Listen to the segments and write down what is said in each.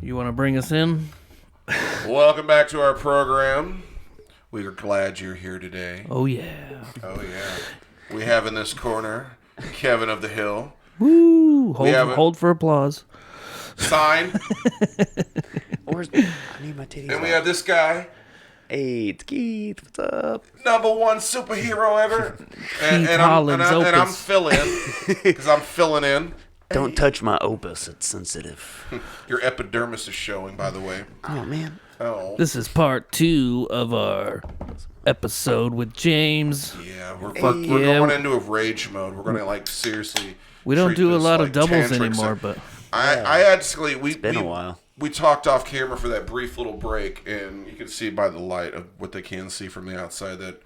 You want to bring us in? Welcome back to our program. We are glad you're here today. Oh, yeah. Oh, yeah. We have in this corner Kevin of the Hill. Woo! Hold for applause. Sign. I need my titties. And we have this guy. Hey, it's Keith. What's up? Number one superhero ever. Keith Collins I'm filling because I'm filling in. Don't touch my opus. It's sensitive. Your epidermis is showing, by the way. Oh, man. Oh. This is part 2 of our episode with James. Yeah, we're going into a rage mode. We're going to, seriously... We don't do a lot of doubles tantrics anymore, but... I actually... It's been a while. We talked off camera for that brief little break, and you can see by the light of what they can see from the outside that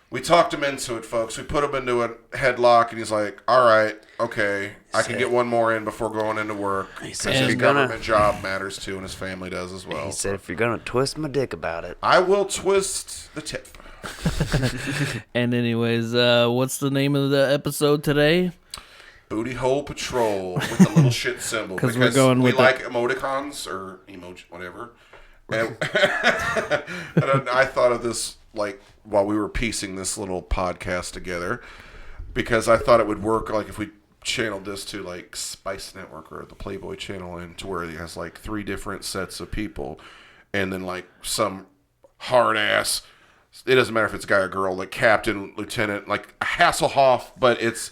we talked him into it, folks. We put him into a headlock, and he's like, all right, okay, I can get one more in before going into work. He said, his government job matters, too, and his family does as well. He said, if you're going to twist my dick about it. I will twist the tip. And anyways, what's the name of the episode today? Bootyhole Patrol with the little shit symbol. Because we're going with emoticons or emoji, whatever. And I thought of this while we were piecing this little podcast together, because I thought it would work if we channeled this to Spice Network or the Playboy channel, and to where it has 3 different sets of people, and then some hard ass. It doesn't matter if it's a guy or girl, captain, lieutenant, Hasselhoff, but it's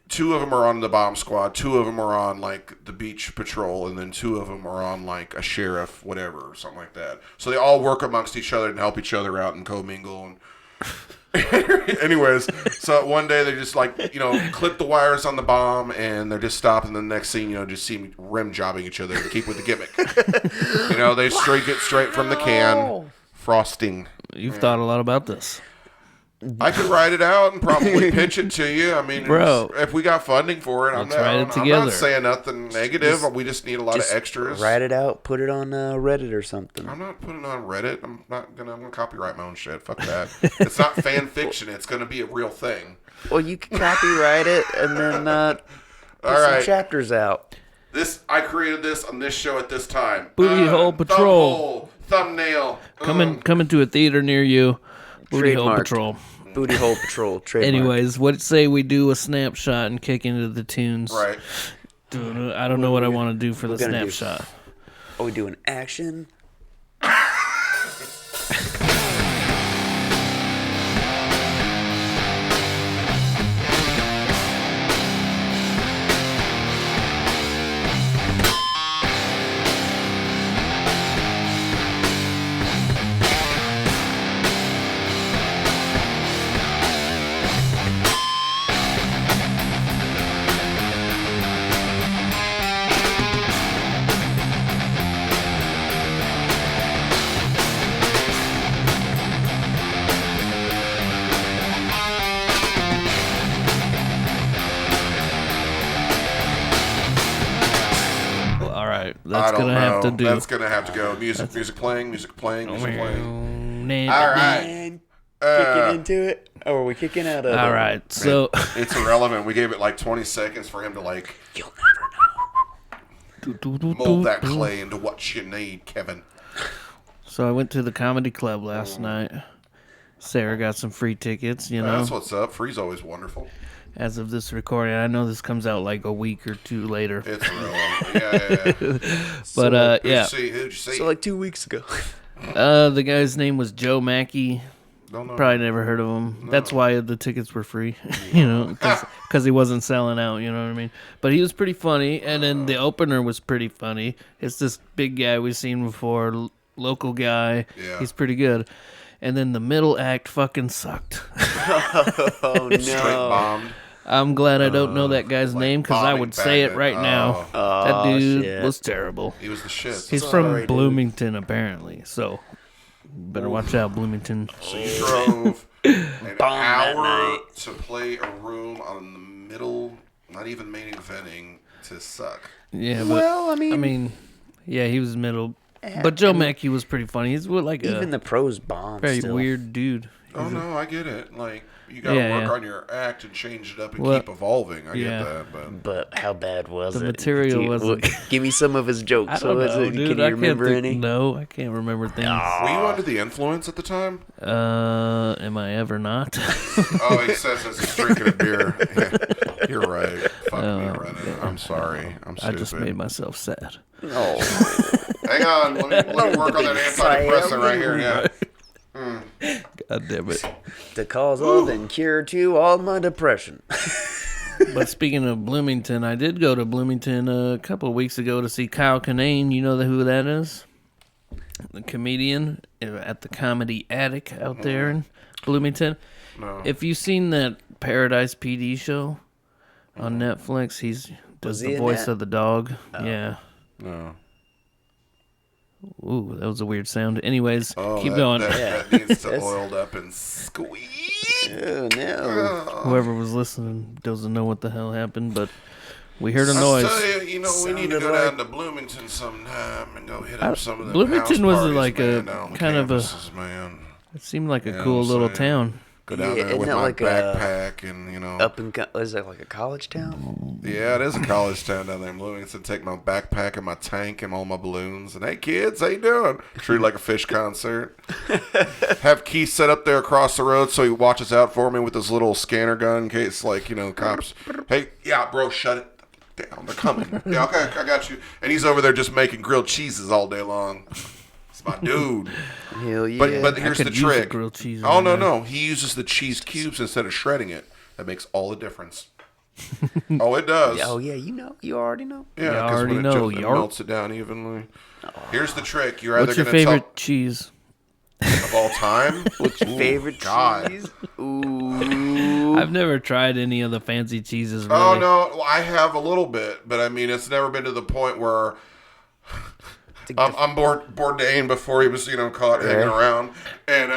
2 of them are on the bomb squad, 2 of them are on the beach patrol, and then 2 of them are on a sheriff, whatever, or something like that. So they all work amongst each other and help each other out and commingle. And anyways, so one day they just clip the wires on the bomb, and they're just stopped, and the next scene, just see me rim jobbing each other to keep with the gimmick. They get straight from the can, frosting. You've thought a lot about this. I could write it out and probably pitch it to you. I mean, bro, if we got funding for it, I'm not saying nothing negative. We just need a lot of extras. Write it out, put it on Reddit or something. I'm not putting it on Reddit. I'm gonna copyright my own shit. Fuck that. It's not fan fiction. It's gonna be a real thing. Well, you can copyright it and then put some chapters out. I created this on this show at this time. Bootyhole Patrol. Thumbnail. Coming to a theater near you. Bootyhole Patrol. Bootyhole Patrol. Trademark. Anyways, what say we do a snapshot and kick into the tunes? Right. I don't know what I want to do for the snapshot. Are we doing action? That's going to have to do. That's going to have to go. Music playing. All right. Kicking into it? Or are we kicking out of it? All right. So it's irrelevant. We gave it 20 seconds for him to You'll never know. Mold that clay into what you need, Kevin. So I went to the comedy club last night. Sarah got some free tickets, That's what's up. Free's always wonderful. As of this recording, I know this comes out a week or 2 later. It's real. Yeah. But, Who'd you see? So 2 weeks ago. The guy's name was Joe Mackey. Don't know. Probably never heard of him. No. That's why the tickets were free, because he wasn't selling out, you know what I mean? But he was pretty funny, and then the opener was pretty funny. It's this big guy we've seen before, local guy. Yeah. He's pretty good. And then the middle act fucking sucked. Oh, no. Straight bombed. I'm glad I don't know that guy's name, because I would say it right now. That dude was terrible. He was the shit. He's from Bloomington, apparently, so better watch out, Bloomington. So you drove an hour to play a room on the middle, not even main eventing, to suck. Yeah, but, he was middle. But Joe Mackey was pretty funny. He's even the pros bomb. Very weird dude. Oh, no, I get it. Like, you got to work on your act and change it up and keep evolving. I get that. But how bad was it? The material wasn't... Give me some of his jokes. I don't know, dude. Can you remember any? No, I can't remember things. Were you under the influence at the time? Am I ever not? Oh, he says as he's drinking a beer. Yeah, you're right. Fuck me, Renan. I'm sorry. I'm stupid. I just made myself sad. Oh. Hang on. Let me work on that antidepressant right here. Yeah. God damn it. The cause of and cure to all my depression. But speaking of Bloomington, I did go to Bloomington a couple of weeks ago to see Kyle Kinane. You know who that is? The comedian at the Comedy Attic out there in Bloomington. No. If you've seen that Paradise PD show on Netflix, he does the voice of the dog. Oh. Yeah. No. Ooh, that was a weird sound. Anyways, keep going. That needs to oiled up and squeeze. Oh, no. Whoever was listening doesn't know what the hell happened, but we heard a noise. I'll tell you, we need to go down to Bloomington sometime and go hit up some of the Bloomington house was parties, like a kind of a. Man. It seemed like a cool little town. Go down there with my backpack and, is that like a college town? Yeah, it is a college town down there in Bloomington. Take my backpack and my tank and all my balloons. And, hey, kids, how you doing? Treat it like a fish concert. Have Keith set up there across the road so he watches out for me with his little scanner gun in case, cops. Hey, yeah, bro, shut it down. They're coming. Yeah, okay, I got you. And he's over there just making grilled cheeses all day long. My dude. Hell yeah. But here's the trick. Grilled cheese No. He uses the cheese cubes instead of shredding it. That makes all the difference. Oh, it does. Oh, yeah, you already know. Yeah, because when it melts it down evenly. Here's the trick. You're either What's your favorite cheese? Of all time? What's your favorite cheese? Ooh. I've never tried any of the fancy cheeses, really. Oh, no. I have a little bit. But, I mean, it's never been to the point where... I'm Bourdain before he was, caught hanging around, and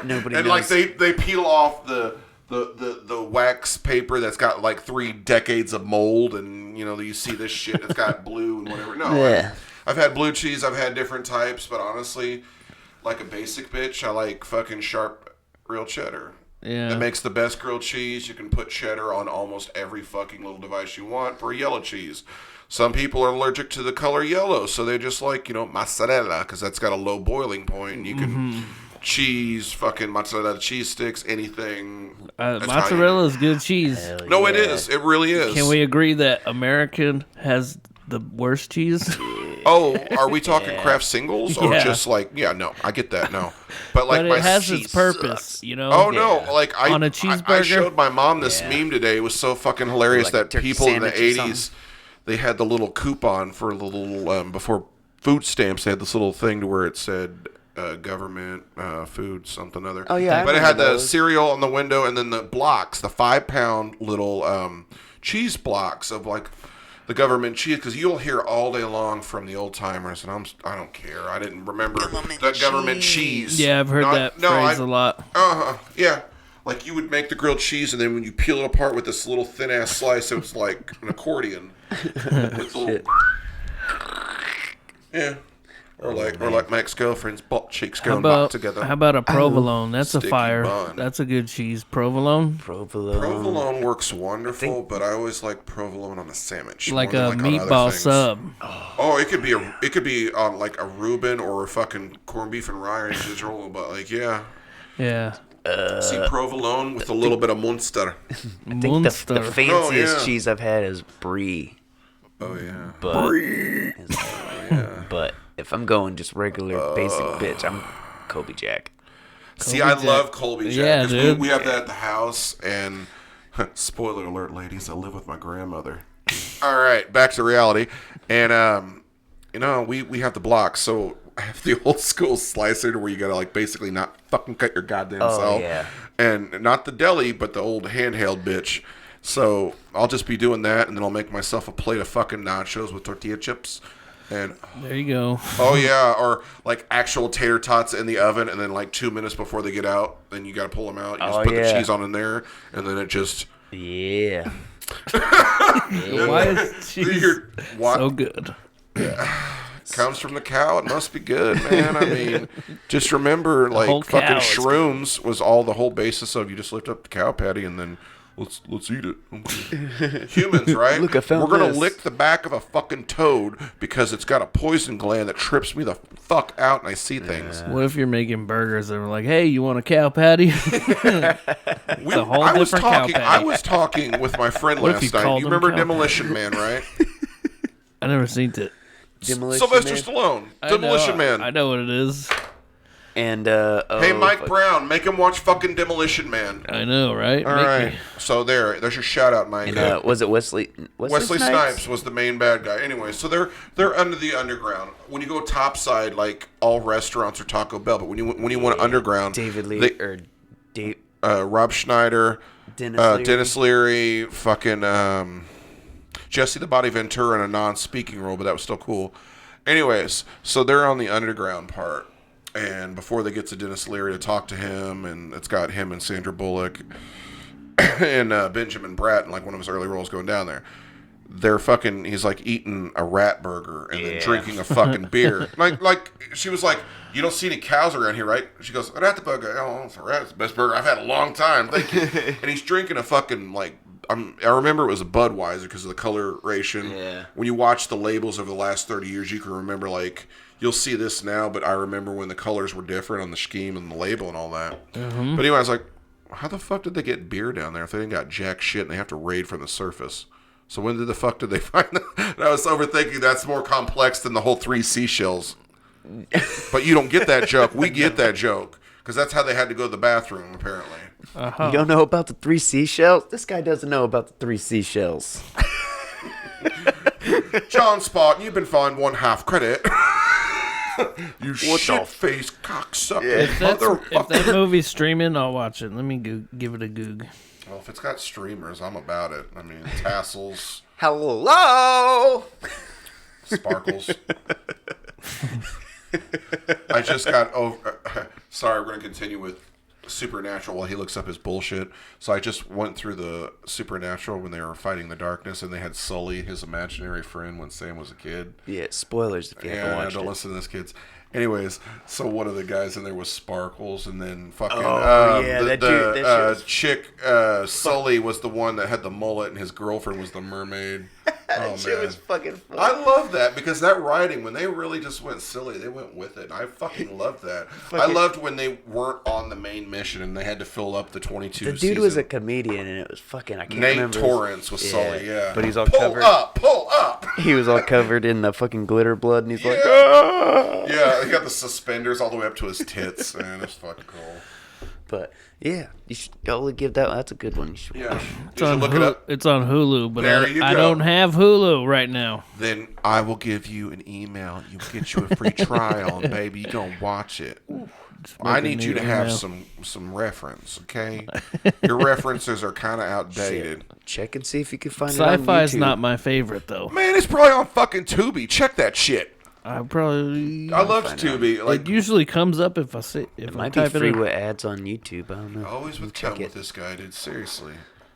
nobody and knows. they peel off the wax paper that's got like 3 decades of mold, and you see this shit that's got blue and whatever. No, yeah. I've had blue cheese, I've had different types, but honestly, like a basic bitch, I like fucking sharp real cheddar. Yeah, that makes the best grilled cheese. You can put cheddar on almost every fucking little device you want for a yellow cheese. Some people are allergic to the color yellow, so they just like, mozzarella, because that's got a low boiling point. And you can cheese, fucking mozzarella cheese sticks, anything. Mozzarella is good cheese. No, it is. It really is. Can we agree that American has the worst cheese? Oh, are we talking craft singles or just no, I get that, no. But like it has its purpose, Oh, no, on a cheeseburger. I showed my mom this meme today. It was so fucking hilarious that people in the 80s... They had the little coupon for the little, before food stamps, they had this little thing to where it said government, food, something other. Oh, yeah. But it had the cereal on the window and then the blocks, the 5-pound little cheese blocks of like the government cheese. Because you'll hear all day long from the old timers, and I don't care. I didn't remember the government cheese. Yeah, I've heard that phrase a lot. Yeah. Like you would make the grilled cheese, and then when you peel it apart with this little thin ass slice, it was like an accordion. With little... Yeah. Or like my ex-girlfriend's butt cheeks going back together. How about a provolone? That's a fire. Bun. That's a good cheese. Provolone? Provolone works wonderful, but I always like provolone on a sandwich. Like a meatball sub. Oh, it could be like a Reuben or a fucking corned beef and rye or digital, but yeah. Yeah. See provolone with a little bit of Munster. I think the fanciest cheese I've had is brie. Oh yeah, brie. But if I'm going just regular basic bitch, I'm Colby Jack. I love Colby Jack. Yeah, dude. We have that at the house, and spoiler alert, ladies, I live with my grandmother. All right, back to reality, and we have the blocks, so. I have the old school slicer where you gotta like basically not fucking cut your goddamn self. Yeah. And not the deli, but the old handheld bitch. So I'll just be doing that, and then I'll make myself a plate of fucking nachos with tortilla chips. And there you go. Oh yeah, or like actual tater tots in the oven, and then like 2 minutes before they get out, then you gotta pull them out. You just put the cheese on in there, and then it just Why is cheese so good? Yeah. Comes from the cow. It must be good, man. I mean, just remember, like, fucking shrooms was the whole basis of you just lift up the cow patty and then let's eat it. Humans, right? Look, I found We're gonna this. lick the back of a fucking toad because it's got a poison gland that trips me the fuck out and I see things. What if you're making burgers and we're like, hey, you want a cow patty? It's a whole different cow patty. I was talking with my friend What if last you night. called You them remember cow Demolition Man, right? I never seen it. Sylvester Stallone. Demolition Man. I know what it is. And hey, Mike Brown, make him watch fucking Demolition Man. I know, right? All right. So there's your shout out, Mike. And, was it Wesley Snipes was the main bad guy. Anyway, so they're under the underground. When you go topside, like all restaurants are Taco Bell, but when you want underground, David Lee Rob Schneider, Dennis Leary, fucking Jesse the Body Ventura in a non-speaking role, but that was still cool. Anyways, so they're on the underground part. And before they get to Dennis Leary to talk to him, and it's got him and Sandra Bullock and Benjamin Bratt in like one of his early roles going down there. He's like eating a rat burger and then drinking a fucking beer. Like she was like, you don't see any cows around here, right? She goes, rat burger. Oh, it's a rat. It's the best burger I've had in a long time. Thank you. And he's drinking a fucking like, I remember it was a Budweiser because of the coloration. Yeah. When you watch the labels over the last 30 years, you can remember like, you'll see this now, but I remember when the colors were different on the scheme and the label and all that. Mm-hmm. But anyway, I was like, how the fuck did they get beer down there if they didn't got jack shit and they have to raid from the surface? So when the fuck did they find that? And I was overthinking that's more complex than the whole 3 seashells. But you don't get that joke. We get that joke. Because that's how they had to go to the bathroom, apparently. Uh-huh. You don't know about the 3 seashells? This guy doesn't know about the 3 seashells. John Spartan, you've been fined 1/2 credit. You shit-faced cocksucker. Yeah. If that movie's streaming, I'll watch it. Let me give it a goog. Well, if it's got streamers, I'm about it. I mean, tassels. Hello! Sparkles. I just got over... sorry, we're going to continue with Supernatural while he looks up his bullshit. So I just went through the Supernatural when they were fighting the darkness, and they had Sully, his imaginary friend, when Sam was a kid. Yeah, spoilers if you haven't watched it. Don't listen to this, kids. Anyways, so one of the guys in there was Sparkles, and then fucking chick Sully was the one that had the mullet, and his girlfriend was the mermaid. That shit was fucking fun. I love that because that writing, when they really just went silly, they went with it. I fucking loved that. I loved when they weren't on the main mission and they had to fill up the 22 The dude was a comedian, and it was fucking, I can't remember. Nate Torrance was Sully, yeah. But he's all covered. Pull up! He was all covered in the fucking glitter blood, and he's like, ah! Yeah, he got the suspenders all the way up to his tits, man. It's fucking cool. But yeah, you should only give that. That's a good one. You should watch. It's on look it up. It's on Hulu, but I don't have Hulu right now. Then I will give you an email. You get you a free trial, and baby, you gonna watch it. I need you to have some reference, okay? Your references are kind of outdated. Shit. Check and see if you can find it on YouTube. SciFi is not my favorite though. Man, it's probably on fucking Tubi. Check that shit. I love Tubi. Like, it usually comes up if I see if it I might type be free it in. with ads on YouTube. I don't know. Always with this guy, dude. Seriously,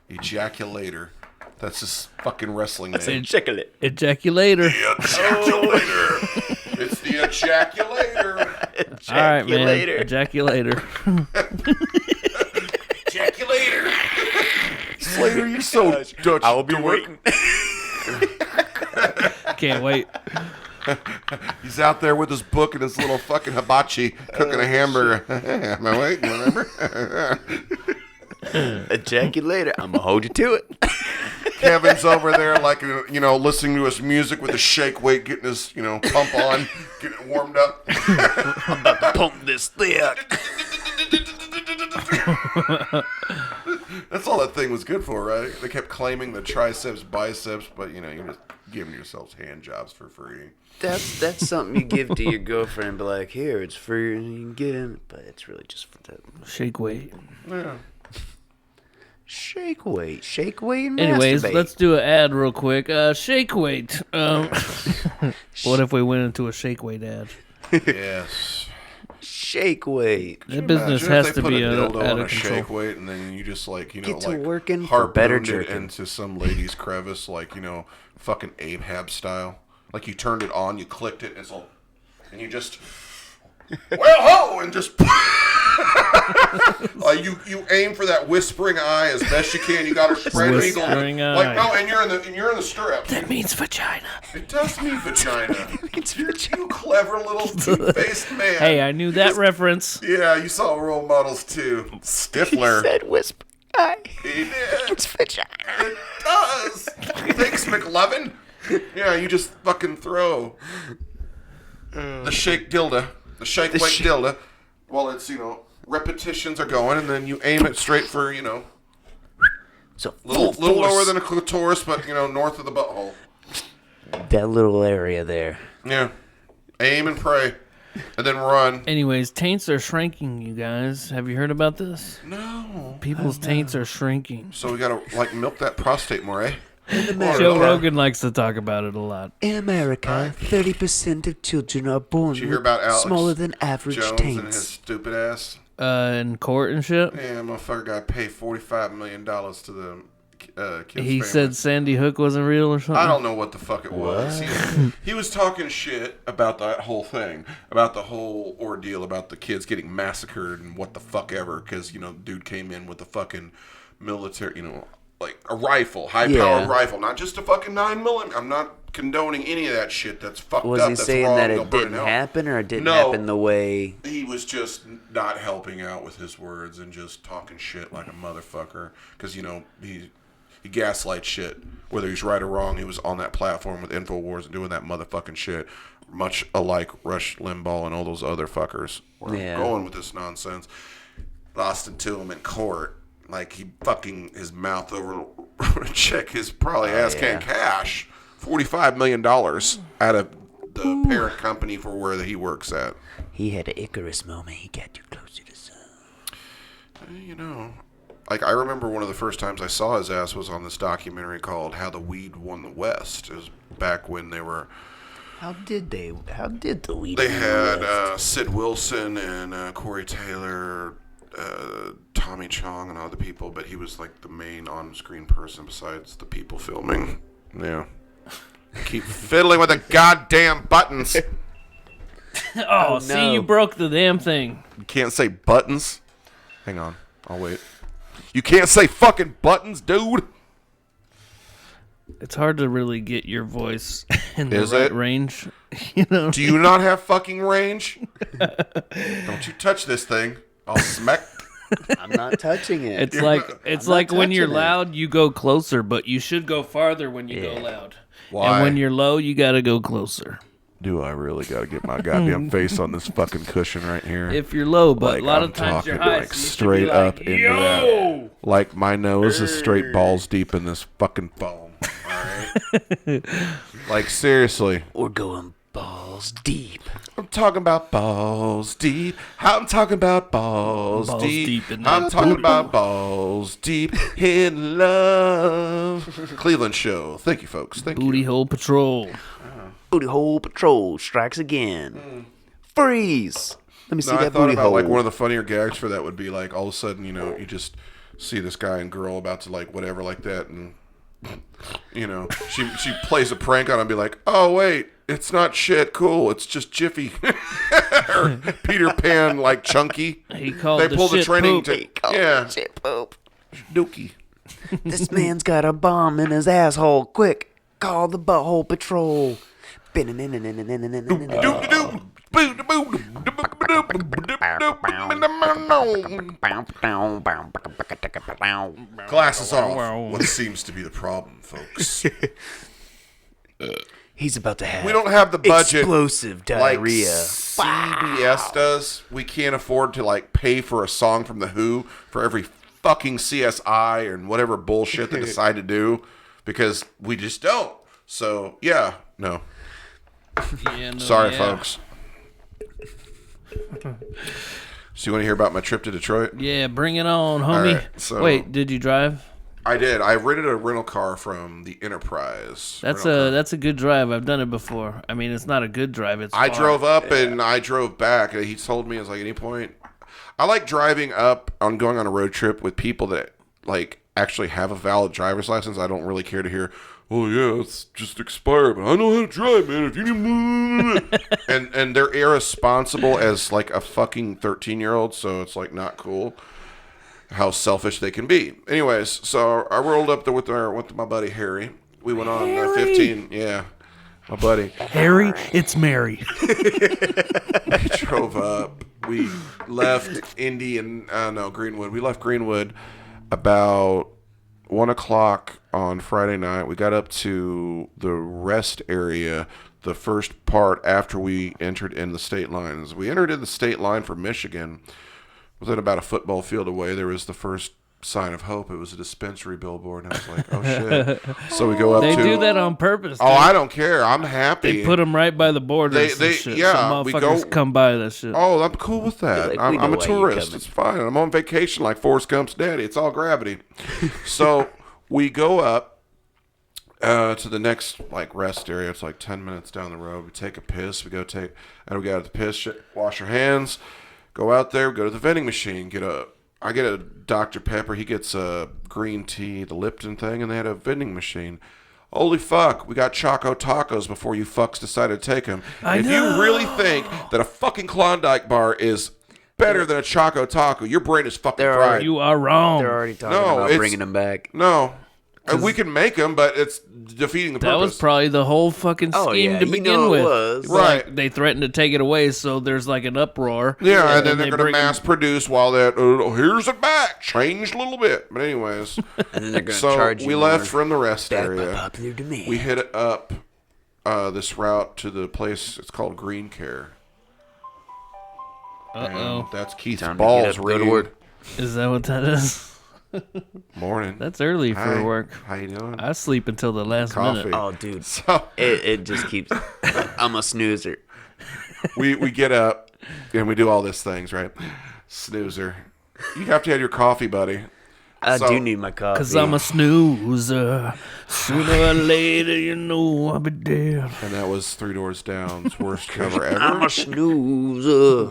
Ejaculator. That's his fucking wrestling name. Ejaculator. Ejaculator. It's the Ejaculator. All right, man. Ejaculator. Ejaculator. Slater, you're so Dutch. I'll be waiting. Can't wait. He's out there with his book and his little fucking hibachi cooking a hamburger. Am I waiting? Remember? Ejaculator. I'm gonna hold you to it. Kevin's over there, like, listening to his music with his shake weight, getting his, pump on, getting it warmed up. I'm about to pump this thick. That's all that thing was good for, right? They kept claiming the triceps, biceps, but you're just giving yourselves hand jobs for free. That's something you give to your girlfriend and be like, here, it's free and you can get in, but it's really just for that shake weight. Yeah. Shake weight, and anyways, masturbate. Let's do an ad real quick. Shake weight. What if we went into a shake weight ad? Yes. Shake weight. That business has to be out of control. Shake weight, and then you just get to working for better jerking into some lady's crevice, like fucking Ahab style. Like you turned it on, you clicked it, and it's all, and you just, well, ho, and just, you aim for that whispering eye as best you can. You got to spread eagle, like no, and you're in the stirrups. That means vagina. It does mean vagina. You clever little two-faced man. Hey, I knew that reference. Yeah, you saw role models too. Stifler. He said whisper. He did. It's vagina. It does. Thanks, McLovin. Yeah, you just fucking throw the shake dilda, the shake weight dilda. Well, it's, repetitions are going, and then you aim it straight for, So little lower than a clitoris, but, north of the butthole. That little area there. Yeah. Aim and pray. And then run. Anyways, taints are shrinking, you guys. Have you heard about this? No. People's taints are shrinking. So we gotta, milk that prostate more, eh? Joe Rogan likes to talk about it a lot. In America, 30% of children are born Did you hear about Alex smaller than average Jones taints. and his stupid ass? In court and shit? Yeah, motherfucker got paid $45 million to the kid's He family. said Sandy Hook wasn't real or something? I don't know what the fuck it was. He was talking shit about that whole thing, about the whole ordeal, about the kids getting massacred and what the fuck ever, because, dude came in with a fucking military, like a rifle, high-powered rifle, not just a fucking 9mm. I'm not condoning any of that shit. That's fucked Was up. he That's saying wrong. that They'll it burn didn't out. happen, or it didn't No. happen the way... He was just not helping out with his words and just talking shit like a motherfucker. Because, he gaslights shit. Whether he's right or wrong, he was on that platform with Infowars and doing that motherfucking shit. Much alike Rush Limbaugh and all those other fuckers. Where I'm going with this nonsense. Lost it to him in court. Like, he fucking his mouth over to check his probably ass-can cash. $45 million out of the parent company for where he works at. He had an Icarus moment. He got too close to the sun. I remember one of the first times I saw his ass was on this documentary called How the Weed Won the West. It was back when they were... How did the weed They win the had West? Sid Wilson and Corey Taylor, Tommy Chong and other people, but he was like the main on-screen person besides the people filming. Yeah. Keep fiddling with the goddamn buttons. Oh, see, you broke the damn thing. You can't say buttons. Hang on. I'll wait. You can't say fucking buttons, dude. It's hard to really get your voice in the Is right it? range. Do you not have fucking range? Don't you touch this thing. I'll smack. I'm not touching it. It's like when you're touching it. loud, you go closer, but you should go farther when you go loud. Why? And when you're low, you got to go closer. Do I really got to get my goddamn face on this fucking cushion right here? If you're low, but Like, a lot I'm of times you're talking, high. like, so you should straight be up like, into yo! that. Like my nose is straight balls deep in this fucking foam. Alright? Like, seriously. We're going balls deep. I'm talking about balls deep. I'm talking about balls deep. in I'm that talking booty. about balls deep in love. Cleveland show. Thank you, folks. Thank you. Bootyhole Patrol. Bootyhole Patrol strikes again. Freeze. Let me see No, I that thought booty about hole. like one of the funnier gags for that would be like all of a sudden, you just see this guy and girl about to like whatever like that, and she plays a prank on him and be like, oh wait, it's not shit, cool, it's just Jiffy. Or Peter Pan like Chunky. He called They the pull the shit training poop. Shit poop. Dookie. This man's got a bomb in his asshole. Quick, call the Butthole Patrol. Glasses off. What seems to be the problem, folks? He's about to have We don't have the budget explosive like diarrhea. CBS does. We can't afford to like pay for a song from The Who for every fucking CSI and whatever bullshit they decide to do because we just don't. So yeah, no. Yeah, no, Sorry, yeah. folks. So you want to hear about my trip to Detroit? Yeah, bring it on, homie. right, so- Wait, did you drive? I did. I rented a rental car from the Enterprise. That's rental car. that's a good drive. I've done it before. I mean, it's not a good drive. It's I far. drove up and I drove back. He told me, I was like, any point. I like driving up on going on a road trip with people that, like, actually have a valid driver's license, I don't really care to hear, oh yeah, it's just expired, but I know how to drive, man. If you need and they're irresponsible as like a fucking 13-year-old, so it's like not cool how selfish they can be. Anyways, so I rolled up there with my buddy Harry. We went on 15. Yeah, my buddy Harry, it's Mary. We drove up. We left Greenwood. We left Greenwood about 1:00 on Friday night. We got up to the rest area, the first part after we entered in the state lines. We entered in the state line for Michigan. Within about a football field away, there was the first sign of hope. It was a dispensary billboard, and I was like, oh shit. So we go up They do that on purpose. Oh, I don't care. I'm happy. They put them right by the borders. They and shit. yeah, Some we motherfuckers go. come by that shit. Oh, I'm cool with that. Like, we know I'm a why you're tourist. coming. It's fine. I'm on vacation like Forrest Gump's daddy. It's all gravity. So we go up to the next like rest area. It's like 10 minutes down the road. We take a piss. We go to the piss, wash our hands, go out there, go to the vending machine, I get a Dr. Pepper. He gets a green tea, the Lipton thing, and they had a vending machine. Holy fuck, we got Choco Tacos before you fucks decided to take them. If you really think that a fucking Klondike bar is better than a Choco Taco, your brain is fucking fried. You are wrong. They're already talking about bringing them back. No. We can make them, but it's defeating the purpose. That was probably the whole fucking scheme to begin with. Was. Right. Like, they threatened to take it away, so there's like an uproar. Yeah, and then they're going to bring mass produce while that, here's it back, changed a little bit. But anyways. And then they're going to charge you. We left from the rest back area. by popular demand. We hit up this route to the place, it's called Green Care. Uh-oh. That's Keith's Time to balls get up, go to ringing. work. Is that what that is? Morning. That's early for Hi. work. How you doing? I sleep until the last Coffee. minute. Oh, dude. So It just keeps... I'm a snoozer. we get up and we do all these things, right? Snoozer. You have to have your coffee, buddy. I So- do need my coffee. Because I'm a snoozer. Sooner or later, you know I'll be dead. And that was Three Doors Down's worst cover ever. I'm a snoozer.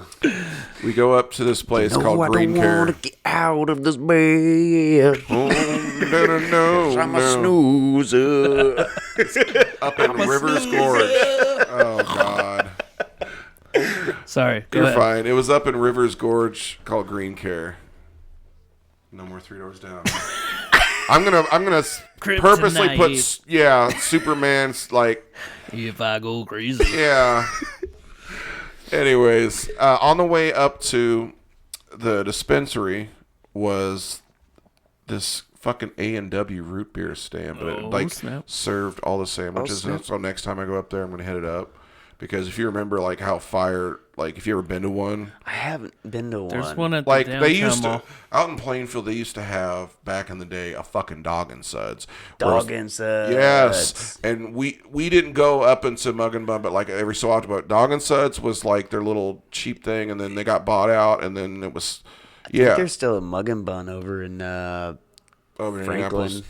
We go up to this place No, called I Green don't Care. want to get out of this bed. Oh, no, I'm a snoozer. Up in Rivers Gorge. Oh, God. Sorry. Go You're ahead. fine. It was up in Rivers Gorge called Green Care. No more Three Doors Down. I'm gonna purposely Kryptonite. put Superman's like If I go crazy. yeah. Anyways, on the way up to the dispensary was this fucking A&W root beer stand, but it like snap. served all the sandwiches. snap. So next time I go up there, I'm gonna hit it up because if you remember like how fire, like if you ever been to one. I haven't been to one. There's one at Like the they downtown used mall. to out in Plainfield, they used to have back in the day a fucking Dog and Suds. Dog and Suds. Yes, and we didn't go up into Mug and Bun, but like every so often. But Dog and Suds was like their little cheap thing, and then they got bought out, and then it was There's still a Mug and Bun over in over in Franklin. Indianapolis.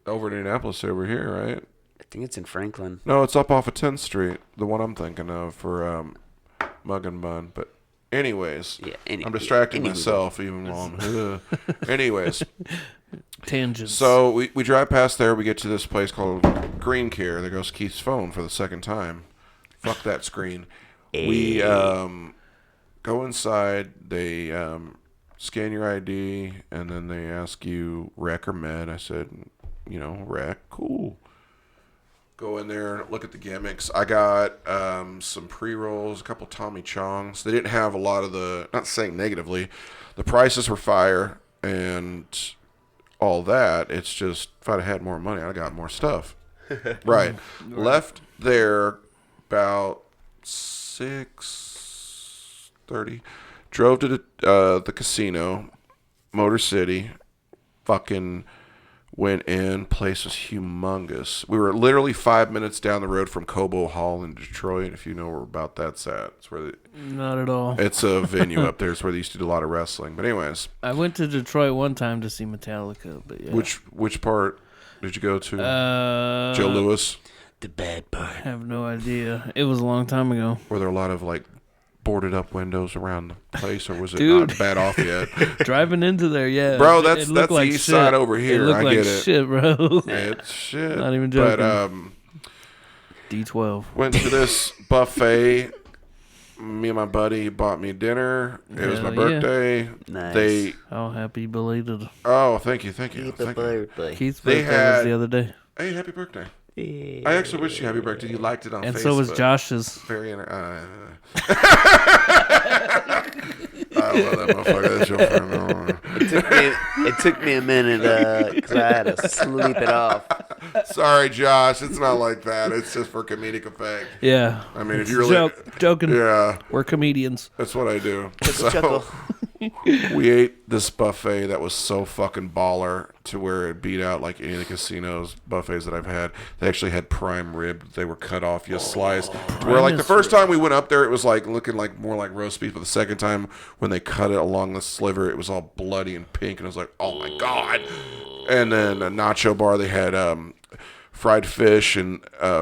Over in Indianapolis, over here, right? I think it's in Franklin. No, it's up off of 10th Street. The one I'm thinking of for Mug and Bun, but. Anyways, Yeah, I'm distracting anyway. myself even while I'm. Anyways, Tangents. so we drive past there. We get to this place called Green Care. There goes Keith's phone for the second time. Fuck that screen. We go inside. They scan your ID, and then they ask you rec or med. I said, rec. Cool. Go in there and look at the gimmicks. I got some pre-rolls, a couple Tommy Chongs. They didn't have a lot of the, not saying negatively, the prices were fire and all that. It's just, if I'd had more money, I'd have got more stuff. Right. Left there about 6:30. Drove to the casino, Motor City, fucking... Went in, place was humongous. We were literally 5 minutes down the road from Cobo Hall in Detroit. If you know where about that's at, it's where Not at all. it's a venue up there. It's where they used to do a lot of wrestling. But anyways, I went to Detroit one time to see Metallica, but yeah. which part did you go to? Joe Uh, Louis. The bad part. I have no idea. It was a long time ago. Were there a lot of like boarded up windows around the place, or was it Dude. not bad off yet? Driving into there, yeah. Bro, it that's looked the like east shit. side over here. It looked I like get it. shit, bro. It's shit. Not even joking. But D12. went to this buffet. Me and my buddy bought me dinner. It was my Hell yeah. birthday. Nice. Oh, happy belated. Thank you. Happy Thank you. birthday. Keith's They birthday was had- the other day. Hey, happy birthday. Yeah. I actually wish you happy birthday. You liked it on Facebook. And so was Josh's. Very I love that motherfucker. That's your friend. It took me a minute because I had to sleep it off. Sorry, Josh. It's not like that. It's just for comedic effect. Yeah. I mean, if you're really... Joking. Yeah, We're comedians. that's what I do. Chuckle. We ate this buffet that was so fucking baller to where it beat out like any of the casinos buffets that I've had. They actually had prime rib. They were cut off, you slice. Where like the first time we went up there, it was like looking like more like roast beef. But the second time when they cut it along the sliver, it was all bloody and pink, and I was like, oh my god. And then a nacho bar, they had fried fish and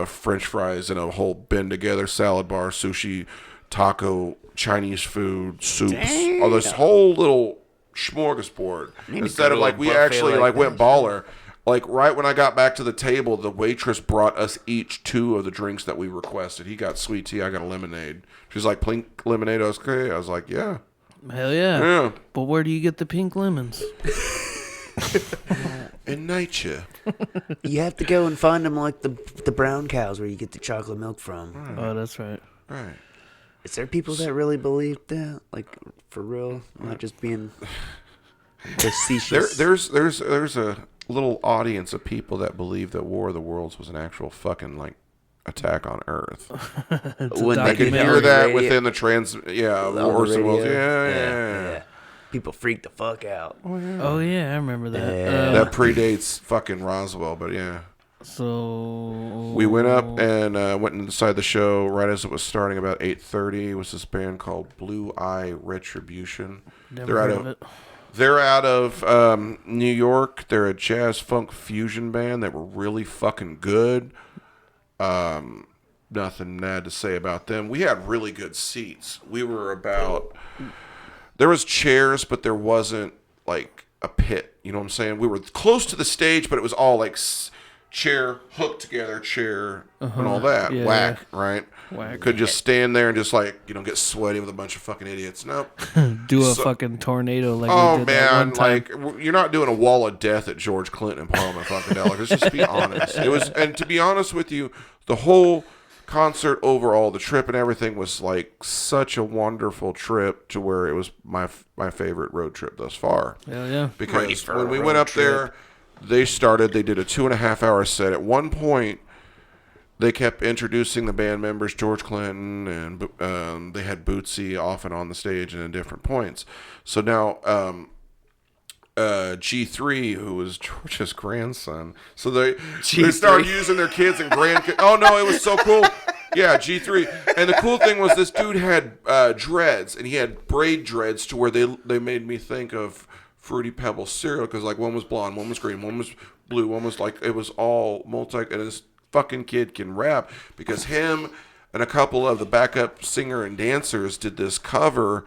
French fries and a whole bin together salad bar, sushi, taco, Chinese food, soups, all this whole little smorgasbord. Instead of like we actually like went baller. Like right when I got back to the table, the waitress brought us each 2 of the drinks that we requested. He got sweet tea, I got a lemonade. She's like, pink lemonade, okay. I was like, yeah. Hell yeah. Yeah. But where do you get the pink lemons? In nature. You have to go and find them like the brown cows where you get the chocolate milk from. Oh, that's right. Right. Is there people that really believe that? Like, for real? Not just being facetious? There's a little audience of people that believe that War of the Worlds was an actual fucking like attack on Earth. When I could did hear that radio- within the on the War of the Worlds. radio. Yeah. People freak the fuck out. Oh, yeah. I remember that. Yeah. That predates fucking Roswell, but yeah. So We went up and went inside the show right as it was starting about 8:30. It was this band called Blue Eye Retribution. Never They're out heard of of it. They're out of New York. They're a jazz funk fusion band that were really fucking good. Nothing bad to say about them. We had really good seats. We were there was chairs, but there wasn't like a pit. You know what I'm saying? We were close to the stage, but it was all like chair hooked together, chair and all that. Yeah, Whack, right? Whack. Could just stand there and just like, get sweaty with a bunch of fucking idiots. Nope. Do a fucking tornado like Oh we did that man, one time. like you're not doing a wall of death at George Clinton and Parliament Funkadelic. Let's just be honest. It was, and to be honest with you, the whole concert overall, the trip and everything was like such a wonderful trip to where it was my favorite road trip thus far. Hell yeah. Because when we went up there, they did a 2.5 hour set. At one point, they kept introducing the band members, George Clinton, and they had Bootsy off and on the stage and at different points. So now G3, who was George's grandson, so they started using their kids and grandkids. Oh no, it was so cool. Yeah, G3. And the cool thing was this dude had dreads, and he had braid dreads to where they made me think of Fruity Pebbles cereal, because like one was blonde, one was green, one was blue, one was like, it was all and this fucking kid can rap, because him and a couple of the backup singer and dancers did this cover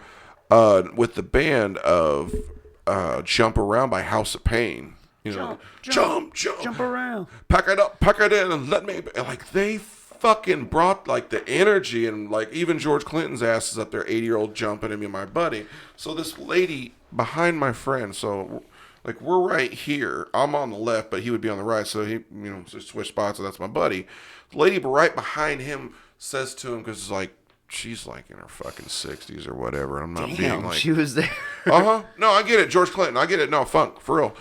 with the band of Jump Around by House of Pain. Jump around. Pack it up, pack it in, and let me, and like they fucking brought like the energy, and like even George Clinton's ass is up there, 80-year-old jumping at me and my buddy. So this lady behind my friend, so like we're right here, I'm on the left, but he would be on the right, so he switch spots, so that's my buddy. The lady right behind him says to him, because it's like she's like in her fucking 60s or whatever. I'm not being like, she was there. No, I get it, George Clinton, I get it. No, funk for real.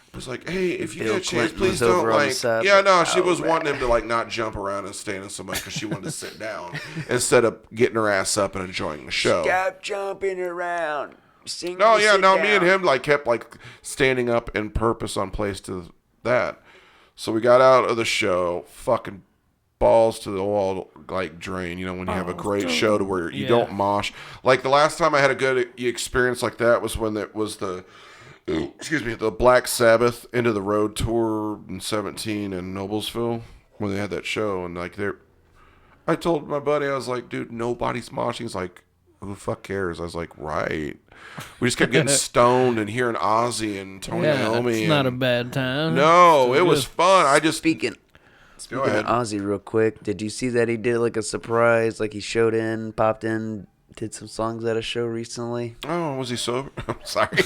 It was like, hey, if you Bill get a chance, Clinton please was don't over on the like. side, Yeah, no, but she was right. wanting him to like not jump around and stand so much because she wanted to sit down instead of getting her ass up and enjoying the show. Stop jumping around. Sing No, to yeah, sit no, down. me and him like kept like standing up in purpose on place to that. So we got out of the show, fucking balls to the wall, like drain. You know, when you have a great show to where you don't mosh. Like the last time I had a good experience like that was when it was the Black Sabbath Into the Road tour in 2017 in Noblesville, when they had that show, and like I told my buddy, I was like, dude, nobody's moshing. He's like, who the fuck cares? I was like, right. We just kept getting stoned and hearing Ozzy and Tony Iommi. It's not a bad time. No, it was fun. I just Speaking of Ozzy real quick, did you see that he did like a surprise, like he showed in, popped in, did some songs at a show recently? Oh, was he sober? I'm sorry.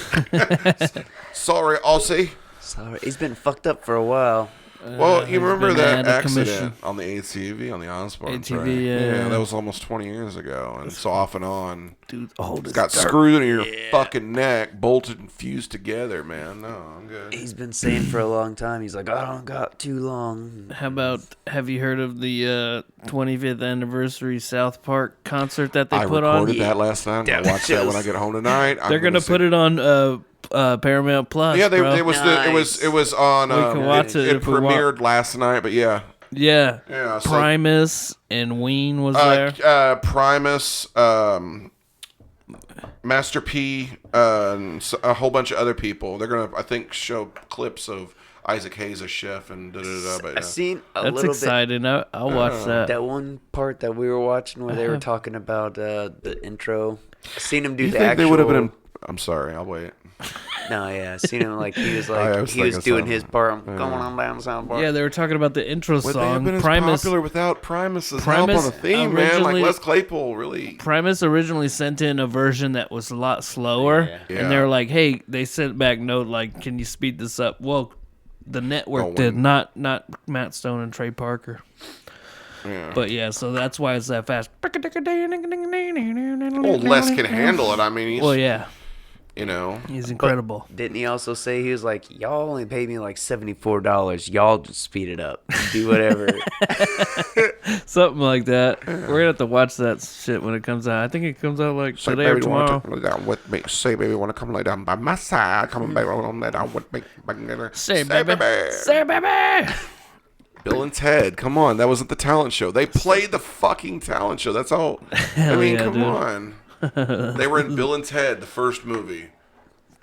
Sorry, Ozzy. Sorry, he's been fucked up for a while. Well, you remember that accident commission. on the ATV, on the Osborne? ATV, right? yeah. That was almost 20 years ago. And so off and on. Dude, It's got screwed in your fucking neck, bolted and fused together, man. No, I'm good. He's been saying for a long time, he's like, I don't got too long. How about, have you heard of the 25th anniversary South Park concert that they put on? I recorded that last night. I'll watch that when I get home tonight. They're going to put it on Paramount Plus. Yeah, bro. it was on. We can watch it if we want. premiered last night, but yeah. Yeah. So, Primus and Ween was there. Primus, Master P, and a whole bunch of other people. They're gonna, I think, show clips of Isaac Hayes as chef and da-da-da. I've seen a That's little exciting. I'll watch that. That one part that we were watching where they were talking about the intro. I seen him do You the think actual. they would have been? I'm sorry. I'll wait. No, yeah, I seen him like he was thinking doing something. his part. I'm going on down the sound part. Yeah, they were talking about the intro Would they have song. been as Primus popular without Primus's help on the theme, man? Like Les Claypool, really. Primus originally sent in a version that was a lot slower, Yeah. and they were like, "Hey," they sent back note like, "Can you speed this up?" Well, the network did, not Matt Stone and Trey Parker. Yeah. But yeah, so that's why it's that fast. Well, Les can handle it. I mean, he's, Well, yeah, you know. he's incredible. Didn't he also say he was like, y'all only paid me like $74. Y'all just speed it up. Do whatever. Something like that. We're gonna have to watch that shit when it comes out. I think it comes out like Say, today or baby, wanna tomorrow. come lay down with me. Say, baby, want to come lay down by my side. Come on, baby, want to lay down with me. Say, baby. Say, baby. Bill and Ted, come on. That wasn't the talent show. They played the fucking talent show. That's all. I mean, yeah, come dude. on. They were in Bill and Ted, the first movie.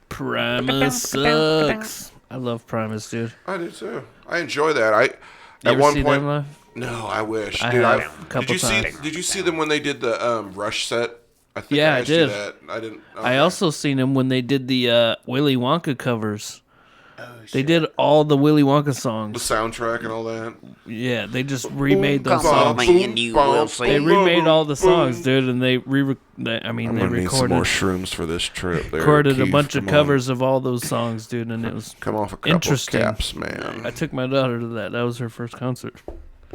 Primus sucks. I love Primus, dude. I do too. I enjoy that. You At ever one see point, them live? no, I wish. I Dude, have a couple did you times. see? Did you see them when they did the Rush set? I think Yeah, I asked you did. that. I didn't. I also seen them when they did the Willy Wonka covers. They did all the Willy Wonka the songs. soundtrack and all that. Yeah, they just remade those Come on, songs. man, you will see. They remade all the songs, dude, and they I'm they gonna need some recorded more shrooms for this trip. There, recorded a Keith, bunch of come on. covers of all those songs, dude, and it was Come off a couple interesting. caps, man. I took my daughter to that. That was her first concert.